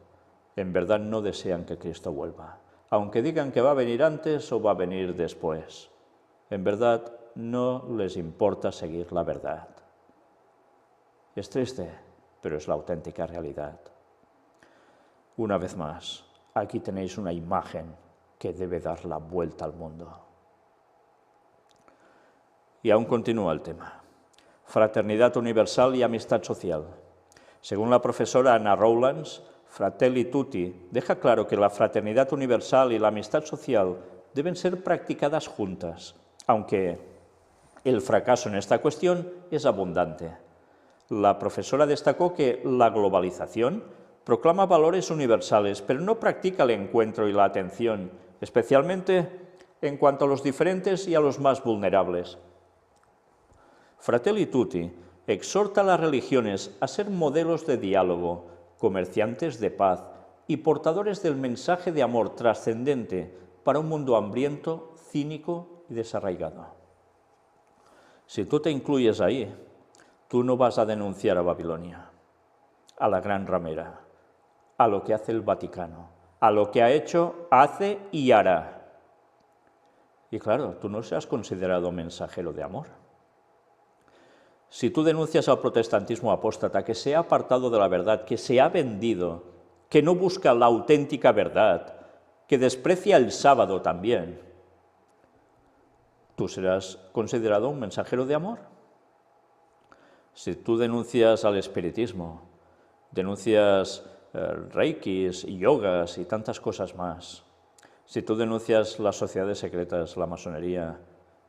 en verdad, no desean que Cristo vuelva, aunque digan que va a venir antes o va a venir después. En verdad, no les importa seguir la verdad. Es triste, pero es la auténtica realidad. Una vez más, aquí tenéis una imagen que debe dar la vuelta al mundo. Y aún continúa el tema. Fraternidad universal y amistad social. Según la profesora Anna Rowlands, Fratelli Tutti deja claro que la fraternidad universal y la amistad social deben ser practicadas juntas, aunque el fracaso en esta cuestión es abundante. La profesora destacó que la globalización proclama valores universales, pero no practica el encuentro y la atención, especialmente en cuanto a los diferentes y a los más vulnerables. Fratelli Tutti exhorta a las religiones a ser modelos de diálogo, comerciantes de paz y portadores del mensaje de amor trascendente para un mundo hambriento, cínico y desarraigado. Si tú te incluyes ahí, tú no vas a denunciar a Babilonia, a la gran ramera, a lo que hace el Vaticano, a lo que ha hecho, hace y hará. Y claro, tú no seas considerado mensajero de amor. Si tú denuncias al protestantismo apóstata que se ha apartado de la verdad, que se ha vendido, que no busca la auténtica verdad, que desprecia el sábado también, ¿tú serás considerado un mensajero de amor? Si tú denuncias al espiritismo, denuncias reikis y yogas y tantas cosas más, si tú denuncias las sociedades secretas, la masonería,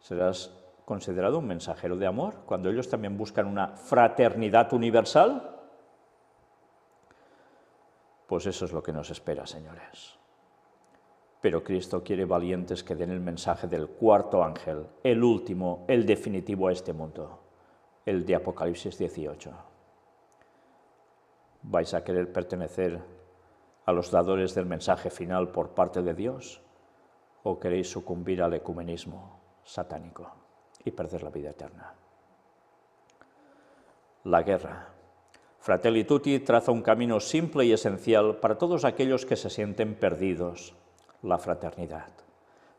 ¿serás considerado un mensajero de amor cuando ellos también buscan una fraternidad universal? Pues eso es lo que nos espera, señores. Pero Cristo quiere valientes que den el mensaje del cuarto ángel, el último, el definitivo a este mundo, el de Apocalipsis 18. ¿Vais a querer pertenecer a los dadores del mensaje final por parte de Dios? ¿O queréis sucumbir al ecumenismo satánico y perder la vida eterna? La guerra. Fratelli Tutti traza un camino simple y esencial para todos aquellos que se sienten perdidos: la fraternidad.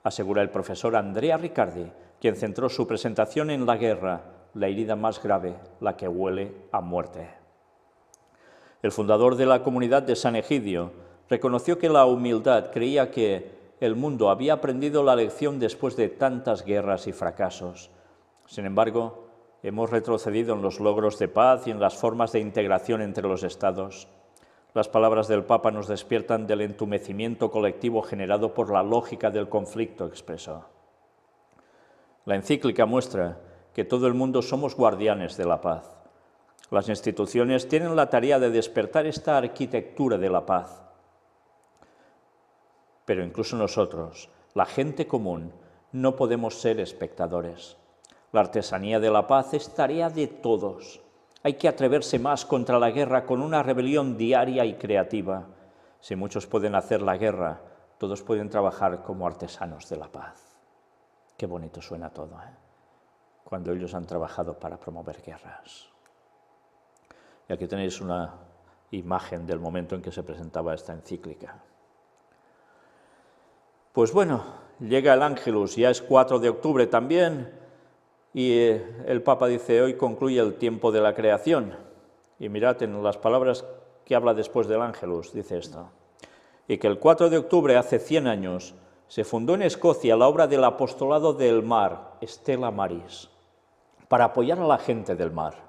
Asegura el profesor Andrea Riccardi, quien centró su presentación en la guerra, la herida más grave, la que huele a muerte. El fundador de la comunidad de San Egidio reconoció que la humildad creía que el mundo había aprendido la lección después de tantas guerras y fracasos. Sin embargo, hemos retrocedido en los logros de paz y en las formas de integración entre los estados. Las palabras del Papa nos despiertan del entumecimiento colectivo generado por la lógica del conflicto, expresó. La encíclica muestra que todo el mundo somos guardianes de la paz. Las instituciones tienen la tarea de despertar esta arquitectura de la paz. Pero incluso nosotros, la gente común, no podemos ser espectadores. La artesanía de la paz es tarea de todos. Hay que atreverse más contra la guerra con una rebelión diaria y creativa. Si muchos pueden hacer la guerra, todos pueden trabajar como artesanos de la paz. Qué bonito suena todo, ¿eh? Cuando ellos han trabajado para promover guerras. Y aquí tenéis una imagen del momento en que se presentaba esta encíclica. Pues bueno, llega el Ángelus, ya es 4 de octubre también, y el Papa dice, hoy concluye el tiempo de la creación. Y mirad en las palabras que habla después del Ángelus, dice esto. Y que el 4 de octubre, hace 100 años, se fundó en Escocia la obra del apostolado del mar, Stella Maris, para apoyar a la gente del mar.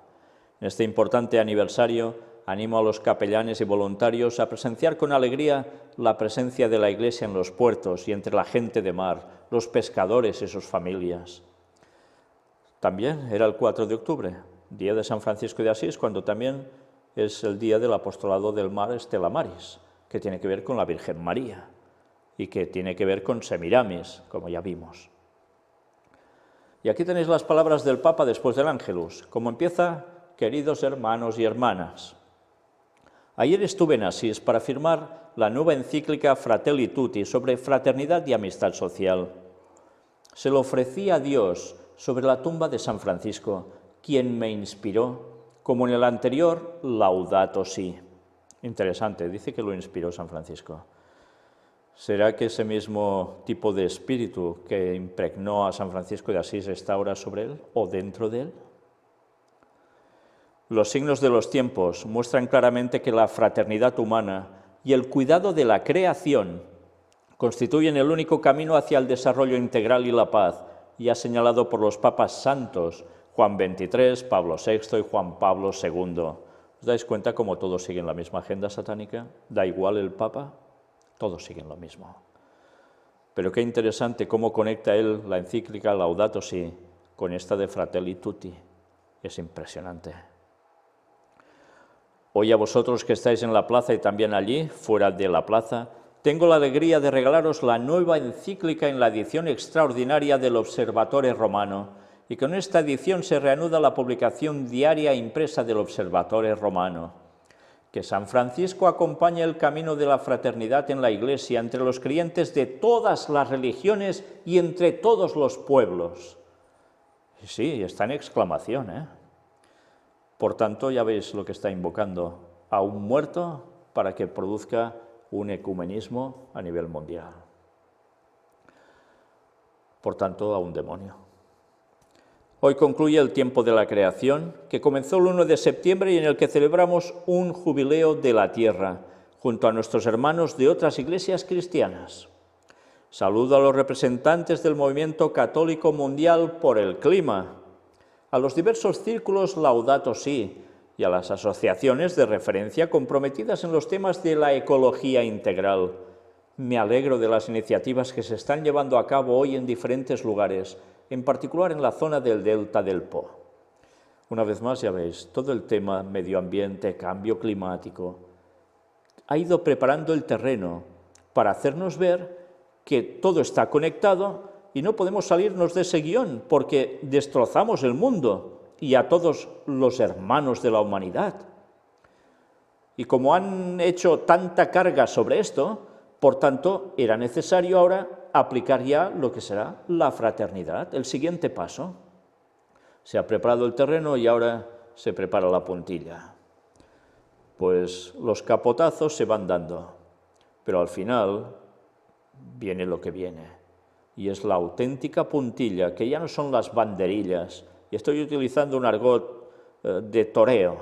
En este importante aniversario, animo a los capellanes y voluntarios a presenciar con alegría la presencia de la Iglesia en los puertos y entre la gente de mar, los pescadores y sus familias. También era el 4 de octubre, día de San Francisco de Asís, cuando también es el día del apostolado del mar Stella Maris, que tiene que ver con la Virgen María y que tiene que ver con Semiramis, como ya vimos. Y aquí tenéis las palabras del Papa después del Ángelus, como empieza, queridos hermanos y hermanas. Ayer estuve en Asís para firmar la nueva encíclica Fratelli Tutti sobre fraternidad y amistad social. Se lo ofrecí a Dios sobre la tumba de San Francisco, quien me inspiró, como en el anterior, Laudato Si. Interesante, dice que lo inspiró San Francisco. ¿Será que ese mismo tipo de espíritu que impregnó a San Francisco de Asís está ahora sobre él o dentro de él? Los signos de los tiempos muestran claramente que la fraternidad humana y el cuidado de la creación constituyen el único camino hacia el desarrollo integral y la paz, ya señalado por los papas santos, Juan XXIII, Pablo VI y Juan Pablo II. ¿Os dais cuenta cómo todos siguen la misma agenda satánica? ¿Da igual el papa? Todos siguen lo mismo. Pero qué interesante cómo conecta él la encíclica Laudato Si con esta de Fratelli Tutti. Es impresionante. Hoy a vosotros que estáis en la plaza y también allí, fuera de la plaza, tengo la alegría de regalaros la nueva encíclica en la edición extraordinaria del Observatore Romano, y con esta edición se reanuda la publicación diaria impresa del Observatore Romano. Que San Francisco acompañe el camino de la fraternidad en la Iglesia entre los creyentes de todas las religiones y entre todos los pueblos. Sí, está en exclamación, ¿eh? Por tanto, ya veis lo que está invocando a un muerto para que produzca un ecumenismo a nivel mundial. Por tanto, a un demonio. Hoy concluye el tiempo de la creación, que comenzó el 1 de septiembre y en el que celebramos un jubileo de la tierra, junto a nuestros hermanos de otras iglesias cristianas. Saludo a los representantes del movimiento católico mundial por el clima, a los diversos círculos Laudato Si y a las asociaciones de referencia comprometidas en los temas de la ecología integral. Me alegro de las iniciativas que se están llevando a cabo hoy en diferentes lugares, en particular en la zona del delta del Po. Una vez más, ya veis, todo el tema medio ambiente, cambio climático, ha ido preparando el terreno para hacernos ver que todo está conectado y no podemos salirnos de ese guión porque destrozamos el mundo y a todos los hermanos de la humanidad. Y como han hecho tanta carga sobre esto, por tanto, era necesario ahora aplicar ya lo que será la fraternidad, el siguiente paso. Se ha preparado el terreno y ahora se prepara la puntilla. Pues los capotazos se van dando, pero al final viene lo que viene. Y es la auténtica puntilla, que ya no son las banderillas, y estoy utilizando un argot de toreo,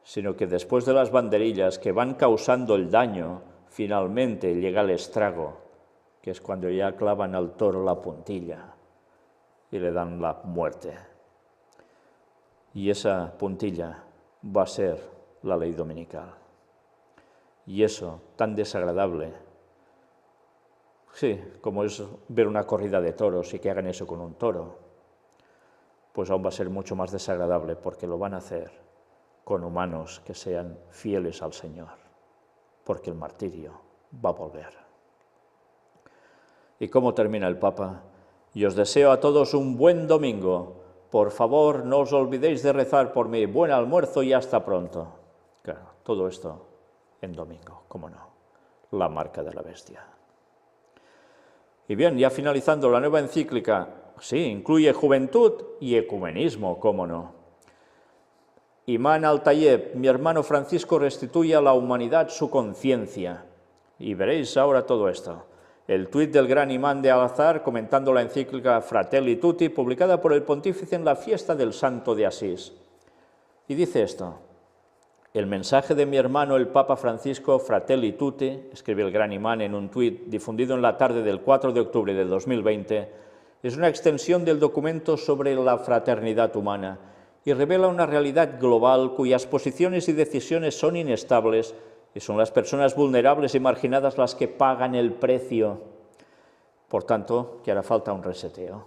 sino que después de las banderillas que van causando el daño, finalmente llega el estrago, que es cuando ya clavan al toro la puntilla y le dan la muerte. Y esa puntilla va a ser la ley dominical. Y eso, tan desagradable, sí, como es ver una corrida de toros y que hagan eso con un toro, pues aún va a ser mucho más desagradable porque lo van a hacer con humanos que sean fieles al Señor, porque el martirio va a volver. ¿Y cómo termina el Papa? Y os deseo a todos un buen domingo. Por favor, no os olvidéis de rezar por mí. Buen almuerzo y hasta pronto. Claro, todo esto en domingo, cómo no, la marca de la bestia. Y bien, ya finalizando la nueva encíclica, sí, incluye juventud y ecumenismo, cómo no. Imán Al-Tayeb, mi hermano Francisco restituye a la humanidad su conciencia. Y veréis ahora todo esto. El tuit del gran imán de Al-Azhar comentando la encíclica Fratelli Tutti, publicada por el pontífice en la fiesta del Santo de Asís. Y dice esto: el mensaje de mi hermano el Papa Francisco, Fratelli Tutti, escribe el gran imán en un tuit difundido en la tarde del 4 de octubre de 2020, es una extensión del documento sobre la fraternidad humana y revela una realidad global cuyas posiciones y decisiones son inestables y son las personas vulnerables y marginadas las que pagan el precio. Por tanto, que hará falta un reseteo.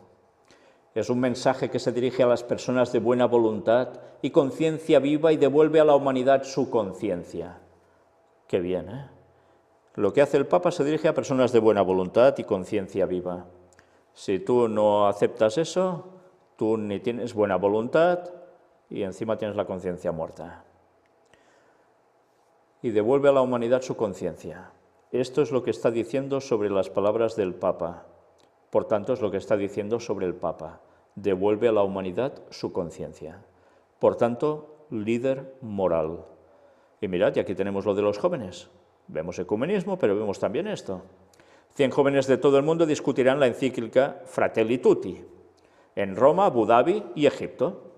Es un mensaje que se dirige a las personas de buena voluntad y conciencia viva y devuelve a la humanidad su conciencia. Qué bien, ¿eh? Lo que hace el Papa se dirige a personas de buena voluntad y conciencia viva. Si tú no aceptas eso, tú ni tienes buena voluntad y encima tienes la conciencia muerta. Y devuelve a la humanidad su conciencia. Esto es lo que está diciendo sobre las palabras del Papa. Por tanto, es lo que está diciendo sobre el Papa. Devuelve a la humanidad su conciencia. Por tanto, líder moral. Y mirad, y aquí tenemos lo de los jóvenes. Vemos ecumenismo, pero vemos también esto. 100 jóvenes de todo el mundo discutirán la encíclica Fratelli Tutti en Roma, Abu Dhabi y Egipto.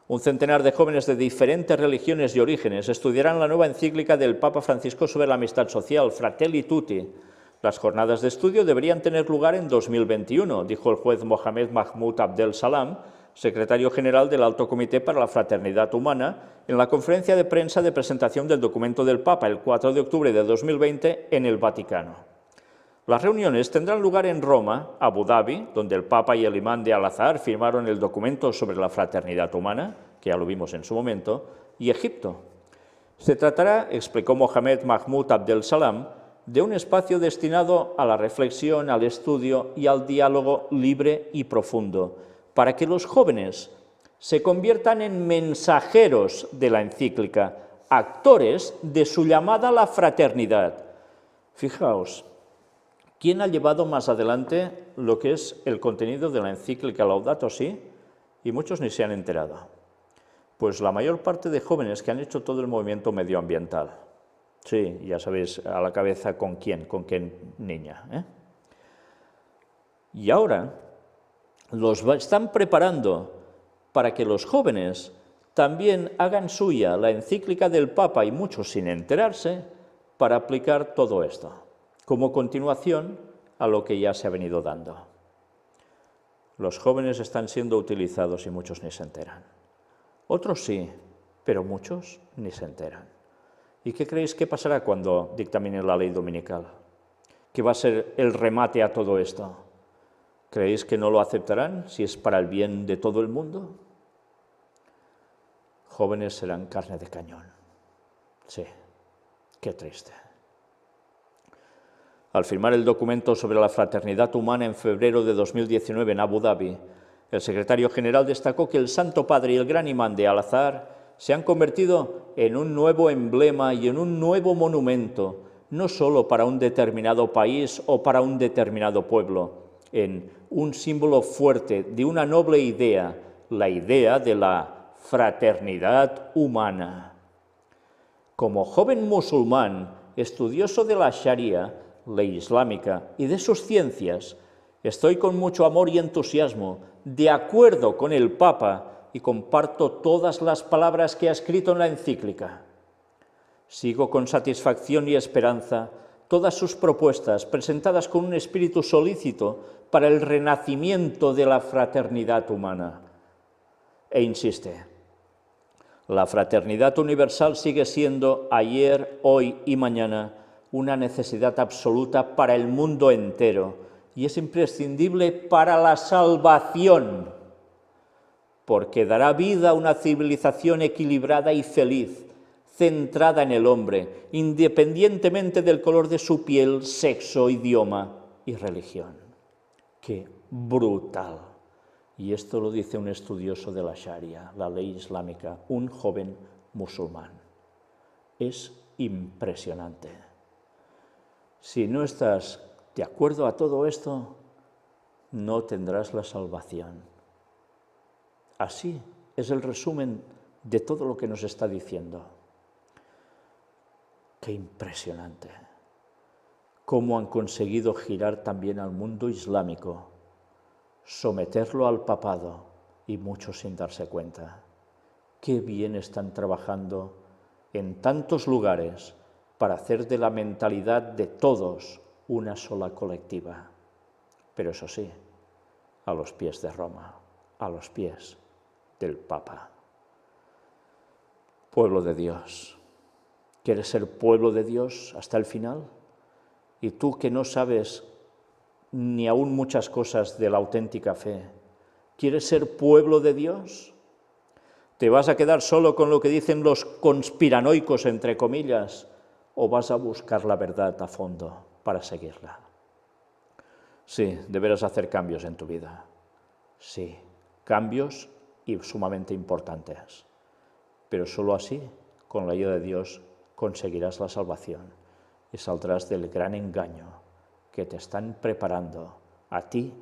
Un centenar de jóvenes de diferentes religiones y orígenes estudiarán la nueva encíclica del Papa Francisco sobre la amistad social, Fratelli Tutti. Las jornadas de estudio deberían tener lugar en 2021, dijo el juez Mohamed Mahmoud Abdel Salam, secretario general del Alto Comité para la Fraternidad Humana, en la conferencia de prensa de presentación del documento del Papa el 4 de octubre de 2020 en el Vaticano. Las reuniones tendrán lugar en Roma, Abu Dhabi, donde el Papa y el imán de Al-Azhar firmaron el documento sobre la fraternidad humana, que ya lo vimos en su momento, y Egipto. Se tratará, explicó Mohamed Mahmoud Abdel Salam, de un espacio destinado a la reflexión, al estudio y al diálogo libre y profundo, para que los jóvenes se conviertan en mensajeros de la encíclica, actores de su llamada a la fraternidad. Fijaos, ¿quién ha llevado más adelante lo que es el contenido de la encíclica Laudato Si? Y muchos ni se han enterado. Pues la mayor parte de jóvenes que han hecho todo el movimiento medioambiental. Sí, ya sabéis a la cabeza con qué niña. Y ahora los están preparando para que los jóvenes también hagan suya la encíclica del Papa, y muchos sin enterarse, para aplicar todo esto, como continuación a lo que ya se ha venido dando. Los jóvenes están siendo utilizados y muchos ni se enteran. Otros sí, pero muchos ni se enteran. ¿Y qué creéis que pasará cuando dictaminen la ley dominical? ¿Qué va a ser el remate a todo esto? ¿Creéis que no lo aceptarán si es para el bien de todo el mundo? Jóvenes serán carne de cañón. Sí, qué triste. Al firmar el documento sobre la fraternidad humana en febrero de 2019 en Abu Dhabi, el secretario general destacó que el Santo Padre y el gran imán de Al-Azhar se han convertido en un nuevo emblema y en un nuevo monumento, no solo para un determinado país o para un determinado pueblo, en un símbolo fuerte de una noble idea, la idea de la fraternidad humana. Como joven musulmán, estudioso de la Sharia, ley islámica, y de sus ciencias, estoy con mucho amor y entusiasmo de acuerdo con el Papa y comparto todas las palabras que ha escrito en la encíclica. Sigo con satisfacción y esperanza todas sus propuestas presentadas con un espíritu solícito para el renacimiento de la fraternidad humana. E insiste, la fraternidad universal sigue siendo ayer, hoy y mañana una necesidad absoluta para el mundo entero y es imprescindible para la salvación, porque dará vida a una civilización equilibrada y feliz, centrada en el hombre, independientemente del color de su piel, sexo, idioma y religión. ¡Qué brutal! Y esto lo dice un estudioso de la Sharia, la ley islámica, un joven musulmán. Es impresionante. Si no estás de acuerdo a todo esto, no tendrás la salvación. Así es el resumen de todo lo que nos está diciendo. ¡Qué impresionante! Cómo han conseguido girar también al mundo islámico, someterlo al papado y muchos sin darse cuenta. Qué bien están trabajando en tantos lugares para hacer de la mentalidad de todos una sola colectiva. Pero eso sí, a los pies de Roma, a los pies del Papa. Pueblo de Dios, ¿quieres ser pueblo de Dios hasta el final? Y tú que no sabes ni aún muchas cosas de la auténtica fe, ¿quieres ser pueblo de Dios? ¿Te vas a quedar solo con lo que dicen los conspiranoicos, entre comillas, o vas a buscar la verdad a fondo para seguirla? Sí, deberás hacer cambios en tu vida. Sí, cambios y sumamente importantes. Pero solo así, con la ayuda de Dios, conseguirás la salvación y saldrás del gran engaño que te están preparando a ti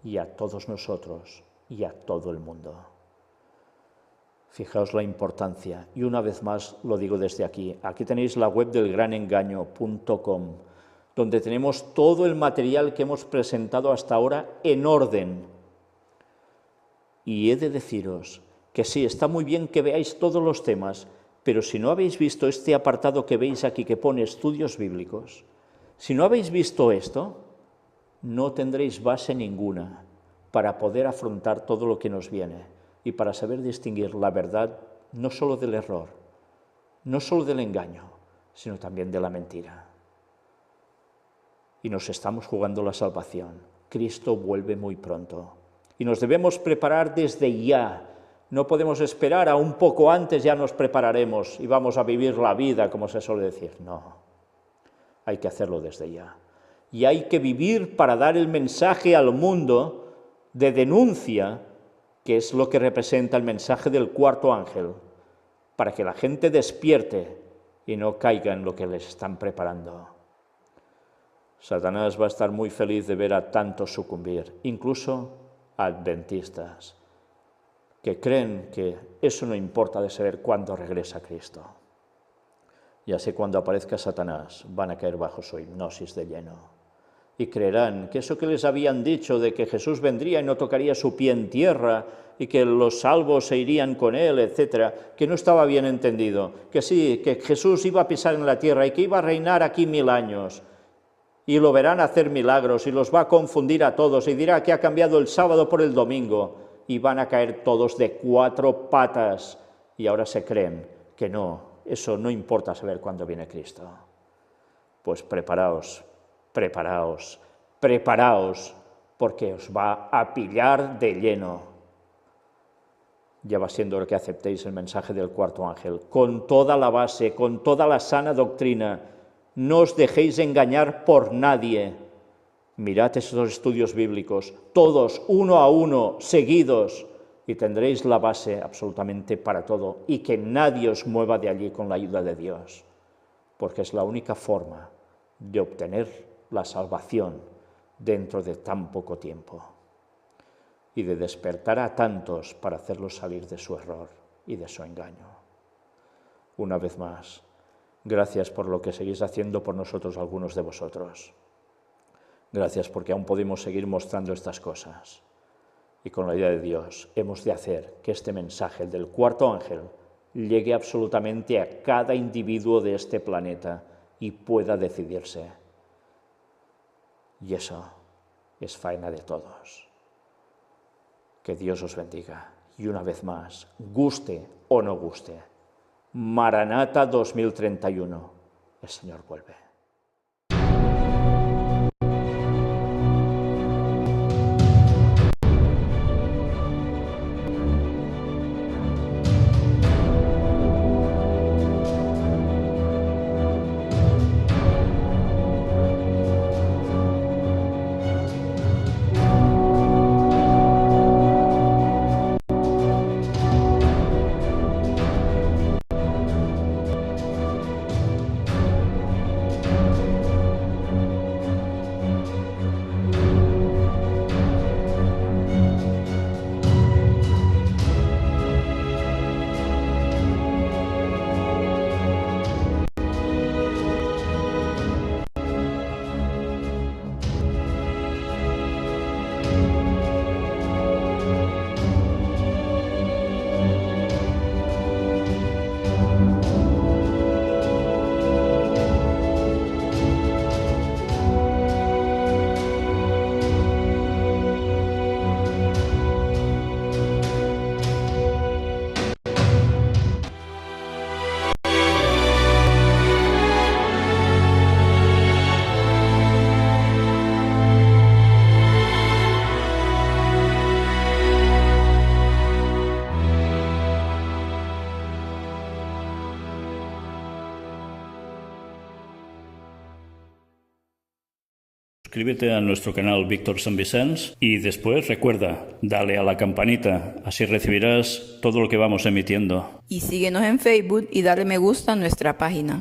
y a todos nosotros y a todo el mundo. Fijaos la importancia, y una vez más lo digo desde aquí. Aquí tenéis la web del granengaño.com, donde tenemos todo el material que hemos presentado hasta ahora en orden. Y he de deciros que sí, está muy bien que veáis todos los temas, pero si no habéis visto este apartado que veis aquí que pone estudios bíblicos, si no habéis visto esto, no tendréis base ninguna para poder afrontar todo lo que nos viene y para saber distinguir la verdad no solo del error, no solo del engaño, sino también de la mentira. y nos estamos jugando la salvación. Cristo vuelve muy pronto y nos debemos preparar desde ya. No podemos esperar a un poco antes, ya nos prepararemos y vamos a vivir la vida, como se suele decir. No, hay que hacerlo desde ya. Y hay que vivir para dar el mensaje al mundo de denuncia, que es lo que representa el mensaje del cuarto ángel, para que la gente despierte y no caiga en lo que les están preparando. Satanás va a estar muy feliz de ver a tantos sucumbir, incluso adventistas, que creen que eso no importa de saber cuándo regresa Cristo. Y así cuando aparezca Satanás van a caer bajo su hipnosis de lleno. Y creerán que eso que les habían dicho de que Jesús vendría y no tocaría su pie en tierra y que los salvos se irían con él, etcétera, que no estaba bien entendido, que sí, que Jesús iba a pisar en la tierra y que iba a reinar aquí 1000 años y lo verán hacer milagros y los va a confundir a todos y dirá que ha cambiado el sábado por el domingo y van a caer todos de 4 patas y ahora se creen que no, eso no importa saber cuándo viene Cristo. Pues preparaos, preparaos, preparaos, porque os va a pillar de lleno. Ya va siendo hora que aceptéis el mensaje del cuarto ángel, con toda la base, con toda la sana doctrina. No os dejéis engañar por nadie. Mirad esos estudios bíblicos, todos, uno a uno, seguidos, y tendréis la base absolutamente para todo, y que nadie os mueva de allí con la ayuda de Dios, porque es la única forma de obtener la salvación dentro de tan poco tiempo y de despertar a tantos para hacerlos salir de su error y de su engaño. Una vez más, gracias por lo que seguís haciendo por nosotros, algunos de vosotros. Gracias porque aún podemos seguir mostrando estas cosas. Y con la ayuda de Dios hemos de hacer que este mensaje del cuarto ángel llegue absolutamente a cada individuo de este planeta y pueda decidirse. Y eso es faena de todos. Que Dios os bendiga. Y una vez más, guste o no guste, Maranata 2031, el Señor vuelve. Suscríbete a nuestro canal Víctor San Vicens y después recuerda, dale a la campanita, así recibirás todo lo que vamos emitiendo. Y síguenos en Facebook y dale me gusta a nuestra página.